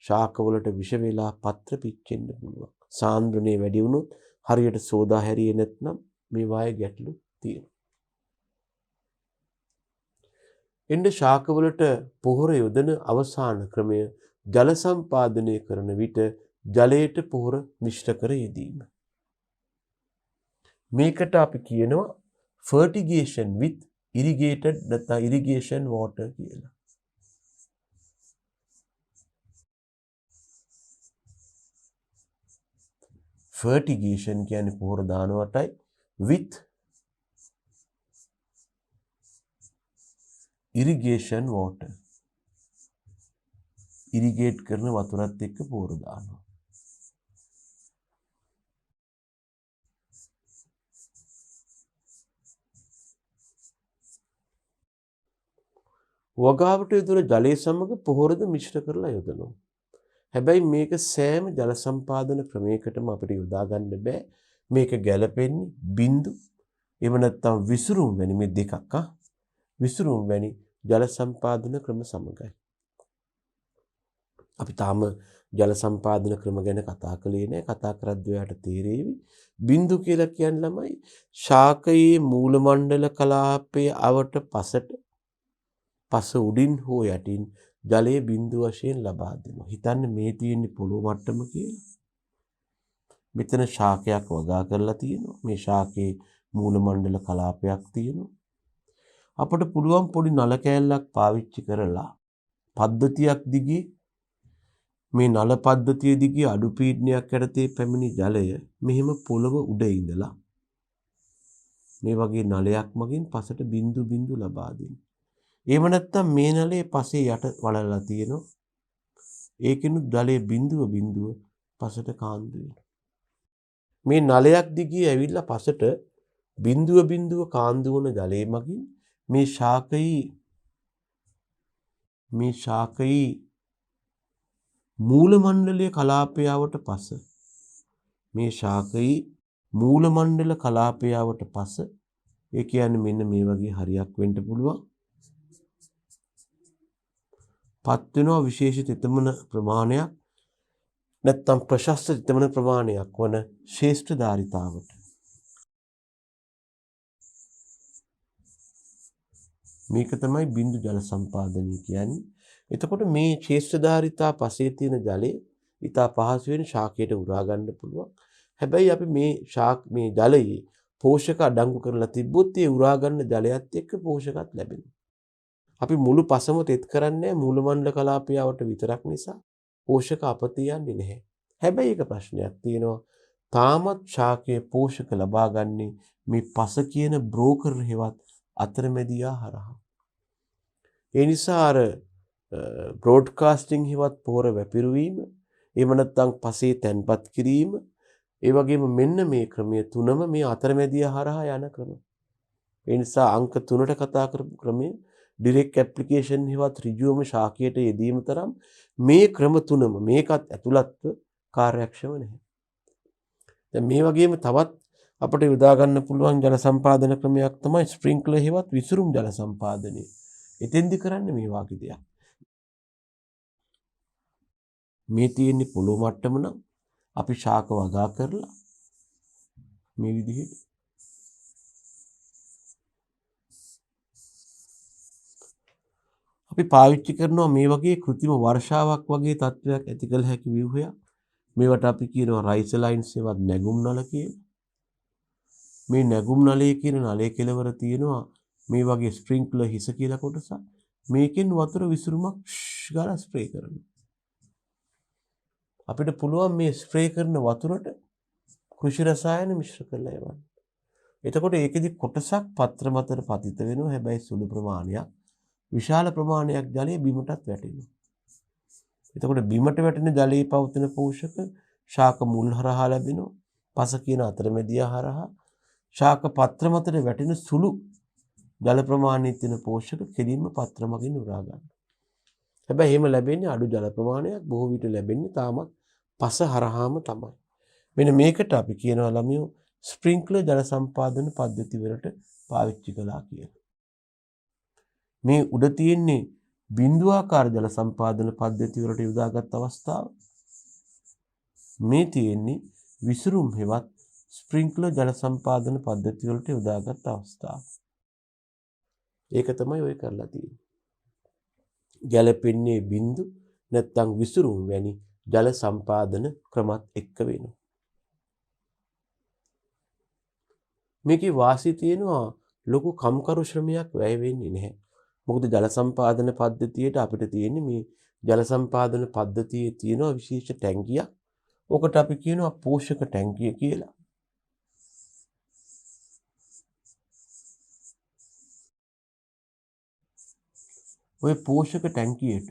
ශාකවලට විෂ වෙලා පත්‍ර පිච්චෙන්න පුළුවන්. සාන්ද්‍රණය වැඩි වුණොත් හරියට සෝදා හැරියේ නැත්නම් මේ වායේ ගැටලු තියෙනවා. එන්න ශාකවලට පොහොර යොදන අවසාන ක්‍රමය ජල සම්පාදනය කරන විට ජලයට පොහොර මිශ්‍ර කර යෙදීම. මේකට අපි කියනවා fertigation with irrigated නැත්නම් irrigation water කියලා. fertigation කියන්නේ පොහොර දානවටයි with irrigation water. irrigate කරන වතුරත් එක්ක පොහොර දානවා. වගාවට යොදන ජලය සමග පොහොරද මිශ්‍ර කරලා යොදනවා. හැබැයි මේක සෑම ජල සම්පාදන ක්‍රමයකටම අපිට යොදා ගන්න බෑ. මේක ගැලපෙන්නේ බිඳු එහෙම නැත්නම් විසුරුම් වැනි මේ දෙකක් විසුරුම් වැනි ජල සම්පාදන ක්‍රම සමගයි. අපි තාම ජල සම්පාදන ක්‍රම ගැන කතා කළේ නෑ. කතා කරද්දී ඔයාට තේරෙවි. බිඳු කියලා කියන්නේ ළමයි ශාකයේ මූල මණ්ඩල කලාපයේ අවට පස උඩින් හෝ යටින් ජලයේ බිඳු වශයෙන් ලබා දෙනවා. හිතන්න මේ තියෙන්නේ පොළොව මට්ටම කියලා. මෙතන ශාකයක් වගා කරලා තියෙනවා. මේ ශාකයේ මූල මණ්ඩල කලාපයක් තියෙනවා. අපිට පුළුවන් පොඩි නල කෑල්ලක් පාවිච්චි කරලා පද්ධතියක් දිගේ මේ නල පද්ධතිය දිගේ අඩු පීඩනයක් යටතේ පැමිණි ජලය මෙහෙම පොළව උඩ ඉඳලා මේ වගේ නලයක් මගින් පසට බිඳු බිඳු ලබා දෙන්න. එහෙම නැත්නම් මේ නලයේ පසේ යට වලලා තියෙනවා. ඒකිනු ජලයේ බිඳුව පසට කාන්දු වෙනවා. මේ නලයක් දිගේ ඇවිල්ලා පසට බිඳුව කාන්දු වන ජලයේ මගින් මේ ශාකයේ මූල මණ්ඩලයේ කලාපයාවට පස මේ ශාකයේ මූල මණ්ඩල කලාපයාවට පස ඒ කියන්නේ මෙන්න මේ වගේ හරියක් වෙන්න පුළුවන්. පත් වෙනවා විශේෂ තෙතමන ප්‍රමාණයක් නැත්නම් ප්‍රශස්ත තෙමන ප්‍රමාණයක් වන ශේෂ්ඨ ධාරිතාවට. මේක තමයි බිඳු ජල සම්පාදනය කියන්නේ. එතකොට මේ ශේෂ්ඨ ධාරිතා පසේ තියෙන ජලය ඉතා පහසුවෙන් ශාකයට උරා ගන්න පුළුවන්. හැබැයි අපි මේ ජලයේ පෝෂක අඩංගු කරලා තිබ්බොත් ඒ උරා ගන්න ජලයත් එක්ක පෝෂකත් ලැබෙනවා. අපි මුළු පසම තෙත් කරන්නේ මූලමණ්ඩල කලාපයාවට විතරක් නිසා පෝෂක අපතේ යන්නේ නැහැ. හැබැයි එක ප්‍රශ්නයක් තියෙනවා. තාමත් ශාකයේ පෝෂක ලබා ගන්නේ මේ පස කියන බ්‍රෝකර් හේවත් අතරමැදියා හරහා. ඒ නිසා අර බ්‍රෝඩ්කාස්ටිං හේවත් පොහොර වැපිරුවීම, එහෙම නැත්නම් පසේ තැන්පත් කිරීම, ඒ වගේම මෙන්න මේ ක්‍රමය තුනම මේ අතරමැදියා හරහා යන ක්‍රම. ඒ නිසා අංක 3ට කතා කරපු ක්‍රමය ඩිරෙක්ට් ඇප්ලිකේෂන් හේවත් ඍජුවම ශාකයට යෙදීම තරම් මේ ක්‍රම තුනම මේකත් ඇතුළත්ව කාර්යක්ෂම නැහැ. දැන් මේ වගේම තවත් අපිට යොදා ගන්න පුළුවන් ජල සම්පාදන ක්‍රමයක් තමයි ස්ප්‍රින්ක්ලර් හේවත් විසුරුම් ජල සම්පාදනය. එතෙන්දි කරන්නේ මේ වාගේ දෙයක්. මේ තියෙන්නේ පොළොව මට්ටම නම් අපි ශාක වගා කරලා මේ විදිහට අපි පාවිච්චි කරනවා මේ වගේ કૃතිම වර්ෂාවක් වගේ තත්ත්වයක් ඇති කළ හැකි ව්‍යුහයක්. මේවට අපි කියනවා රයිසලයින්ස් ඒවත් නැගුම් නල කියලා. මේ නැගුම් නලයේ කියන නලයේ කෙළවර තියෙනවා මේ වගේ ස්ප්‍රින්ක්ලර් හිස කියලා කොටසක්. මේකෙන් වතුර විසුරුමක් ගාලා ස්ප්‍රේ කරනවා. අපිට පුළුවන් මේ ස්ප්‍රේ කරන වතුරට කෘෂි රසායන මිශ්‍ර කරලා එවන්න. එතකොට ඒකෙදි කොටසක් පත්‍ර මතට පතිත වෙනවා. හැබැයි සුළු ප්‍රමාණයක්. විශාල ප්‍රමාණයක් ජලය බිමටත් වැටෙනවා. එතකොට බිමට වැටෙන ජලයේ පවතින පෝෂක ශාක මුල් හරහා ලැබෙනවා. පස කියන අතරමැදියා හරහා ශාක පත්‍ර මතට වැටෙන සුළු ජල ප්‍රමාණයේ තියෙන පෝෂක කෙලින්ම පත්‍ර මගින් උරා ගන්නවා. හැබැයි එහෙම ලැබෙන්නේ අඩු ජල ප්‍රමාණයක්. බොහෝ විට ලැබෙන්නේ තාමත් පස හරහාම තමයි. මෙන්න මේකට අපි කියනවා ළමියෝ ස්ප්‍රින්ක්ලර් ජල සම්පාදන පද්ධති වලට පාවිච්චි කළා කියලා. මේ උඩ තියෙන්නේ බිඳුආකාර ජල සම්පාදන පද්ධති වලට යොදාගත් අවස්ථාව. මේ තියෙන්නේ විසුරුම් හේවත් ස්ප්‍රින්ක්ලර් ජල සම්පාදන පද්ධති වලට යොදාගත් අවස්ථාව. ඒක තමයි ඔය කරලා තියෙන්නේ. ගැළපෙන්නේ බිඳු නැත්නම් විසුරුම් වැනි ජල සම්පාදන ක්‍රමත් එක්ක වෙනවා. මේකේ වාසි තියෙනවා ලොකු කම්කරු ශ්‍රමයක් වැය වෙන්නේ නැහැ. මොකද ජල සම්පාදන පද්ධතියට අපිට තියෙන්නේ මේ ජල සම්පාදන පද්ධතියේ තියෙන විශේෂ ටැංකියක්. ඔකට අපි කියනවා පෝෂක ටැංකිය කියලා. ওই පෝෂක ටැංකියට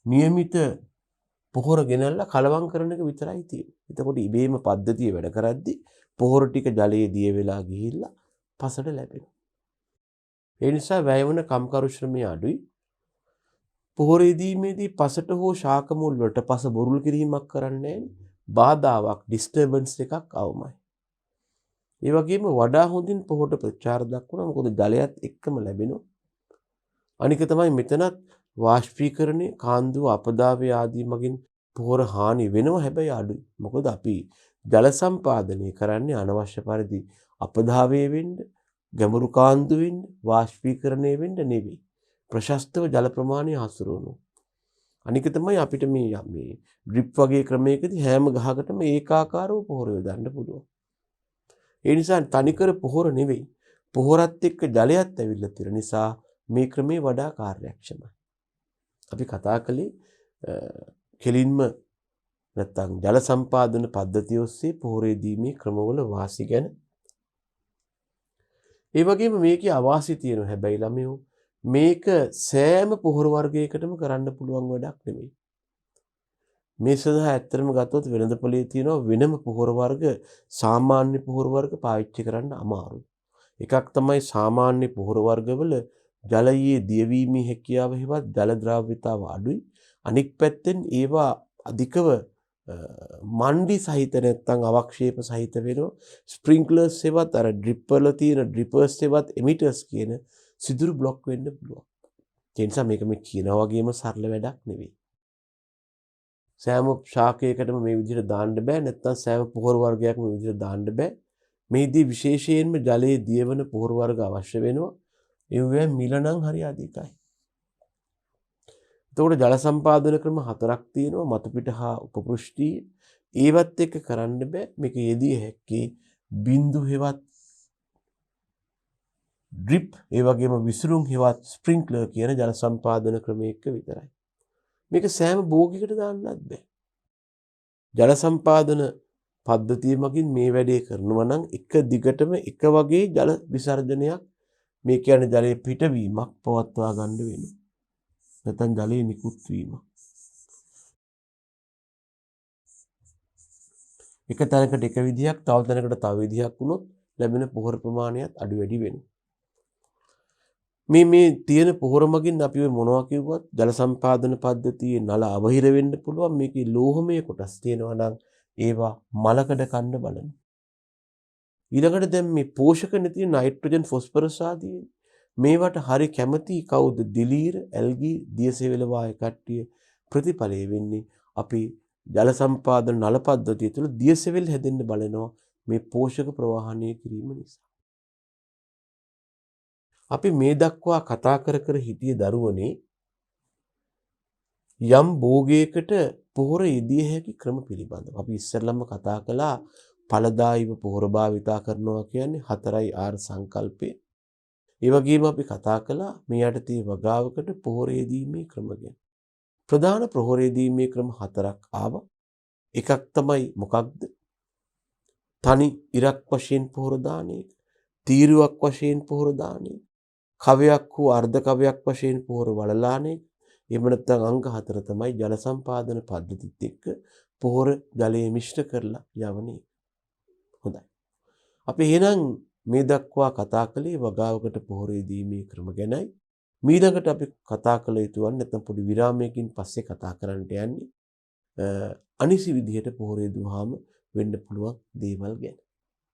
નિયમિત පොහොර ගෙනල්ලා කලවම් කරන එක විතරයි තියෙන්නේ. එතකොට ඉබේම පද්ධතිය වැඩ කරද්දී පොහොර ටික ජලයේ දිය වෙලා ගිහිල්ලා පසට ලැබෙනවා. ඒ නිසා වැය වන කම්කරු ශ්‍රමය අඩුයි. පොහොර යෙදීමේදී පසට හෝ ශාක මුල් වලට පස බොරුල් කිරීමක් කරන්නේ නැහැ. බාධාවක් ඩිස්ටර්බන්ස් එකක් අවමයි. ඒ වගේම වඩා හොඳින් පොහොරට ප්‍රචාර දක්වනවා. මොකද ජලයත් එක්කම ලැබෙනවා. අනික තමයි මෙතනත් වාෂ්පීකරණය කාන්දුව අපදාවය ආදී මගින් පොහොර හානි වෙනවා. හැබැයි අඩුයි. මොකද අපි ජල සම්පාදනය කරන්නේ අනවශ්‍ය පරිදි අපදාවය වෙන්න, ගැඹුරු කාන්දු වෙන්න, වාෂ්පීකරණය වෙන්න නෙවෙයි. ප්‍රශස්තව ජල ප්‍රමාණය හසුරුවනවා. අනික තමයි අපිට මේ ඩ්‍රිප් වගේ ක්‍රමයකදී හැම ගහකටම ඒකාකාරව පොහොර යොදන්න පුළුවන්. ඒ නිසා තනිකර පොහොර නෙවෙයි. පොහොරත් එක්ක ජලයත් ඇවිල්ලා තියෙන නිසා මේ ක්‍රමේ වඩා කාර්යක්ෂමයි. අපි කතා කළේ කෙලින්ම නැත්නම් ජල සම්පාදන පද්ධතිය ඔස්සේ පොහොර දීමේ ක්‍රමවල වාසි ගැන. ඒ වගේම මේකේ අවාසි තියෙනවා. හැබැයි ළමයෝ මේක සෑම පොහොර වර්ගයකටම කරන්න පුළුවන් වැඩක් නෙමෙයි. මේ සඳහා ඇත්තටම ගත්තොත් වෙළඳපොලේ තියෙනවා වෙනම පොහොර වර්ග, සාමාන්‍ය පොහොර වර්ග පාවිච්චි කරන්න අමාරුයි. එකක් තමයි සාමාන්‍ය පොහොර වර්ගවල ජලයේ දියවීමේ හැකියාව හෙවත් ජල ද්‍රාව්‍යතාව අඩුයි. අනික් පැත්තෙන් ඒවා අධිකව මණ්ඩි සහිත නැත්නම් අවක්ෂේප සහිත වෙනවා. ස්ප්‍රින්ක්ලර්ස් හෙවත් අර ඩ්‍රිප් වල තියෙන ඩ්‍රිපර්ස් හෙවත් එමිටර්ස් කියන සිදුරු බ්ලොක් වෙන්න පුළුවන්. ඒ නිසා මේක මේ කියනා වගේම සරල වැඩක් නෙවෙයි. සෑම ශාකයකටම මේ විදිහට දාන්න බෑ. නැත්නම් සෑම පොහොර වර්ගයක්ම මේ විදිහට දාන්න බෑ. මේදී විශේෂයෙන්ම ජලයේ දියවන පොහොර වර්ග අවශ්‍ය වෙනවා. ඒවැ මිල නම් හරි අධිකයි. එතකොට ජල සම්පාදන ක්‍රම 4ක් තියෙනවා. මතු පිට හා උපපෘෂ්ඨීය. ඒවත් එක්ක කරන්න බෑ. මේක යෙදිය හැක්කේ බින්දු හෙවත් ඩ්‍රිප් ඒ වගේම විසුරුම් හෙවත් ස්ප්‍රින්ක්ලර් කියන ජල සම්පාදන ක්‍රමයක විතරයි. මේක සෑම භෝගයකට දාන්නත් බෑ. ජල සම්පාදන පද්ධතිය මගින් මේ වැඩේ කරනවා නම් එක දිගටම එක වගේ ජල විසර්ජනයක් මේ කියන්නේ ජලයේ පිටවීමක් පවත්වා ගන්න වෙනවා. නැත්නම් ජලයේ නිකුත් වීම. එක තැනකට එක විදිහක් තව තැනකට තව විදිහක් වුණොත් ලැබෙන පොහොර ප්‍රමාණයත් අඩු වැඩි වෙනවා. මේ තියෙන පොහොර මගින් අපි මොනවා කිව්වත් ජල සම්පාදන පද්ධතියේ නල අවහිර වෙන්න පුළුවන්. මේකේ ලෝහමය කොටස් තියෙනවා නම් ඒවා මලකඩ කන්න බලන්න. ඊළඟට දැන් මේ පෝෂක නැති නයිට්‍රජන් ෆොස්ෆරස් ආදී මේවට හරි කැමති කවුද? දිලීර, ඇල්ගී, දියසෙවිල වායු කට්ටිය ප්‍රතිඵලය වෙන්නේ අපි ජල සම්පාදන නල පද්ධතිය තුළ දියසෙවිල් හැදෙන්න බලනවා මේ පෝෂක ප්‍රවාහනය කිරීම නිසා. අපි මේ දක්වා කතා කර හිටිය දරුවනේ යම් භෝගයකට පොහොර යෙදිය හැකි ක්‍රම පිළිබඳව. අපි ඉස්සෙල්ලම කතා කළා ඵලදායීව පොහොර භාවිතා කරනවා කියන්නේ 4R සංකල්පේ. ඒ වගේම අපි කතා කළා මේ යටතේ වගාවකට පොහොර යෙදීමේ ක්‍රම ගැන. ප්‍රධාන පොහොර යෙදීමේ ක්‍රම 4ක් ආවා. එකක් තමයි මොකක්ද? තනි ඉරක් වශයෙන් පොහොර දාන එක, තීරුවක් වශයෙන් පොහොර දාන එක, කවයක් හෝ අර්ධ කවයක් වශයෙන් පොහොර වලලාන එක. එහෙම නැත්නම් අංග 4 තමයි ජල සම්පාදන පද්ධතිත් එක්ක පොහොර ජලයේ මිශ්‍ර කරලා යවන එක. හොඳයි. අපි එහෙනම් මේ දක්වා කතා කළේ වගාවකට පොහොර දීමේ ක්‍රම ගැනයි. ඊළඟට අපි කතා කළ යුතු වන්නේ නැත්නම් පොඩි විරාමයකින් පස්සේ කතා කරන්නට යන්නේ අනිසි විදිහට පොහොර දුවහම වෙන්න පුළුවන් දේවල් ගැන.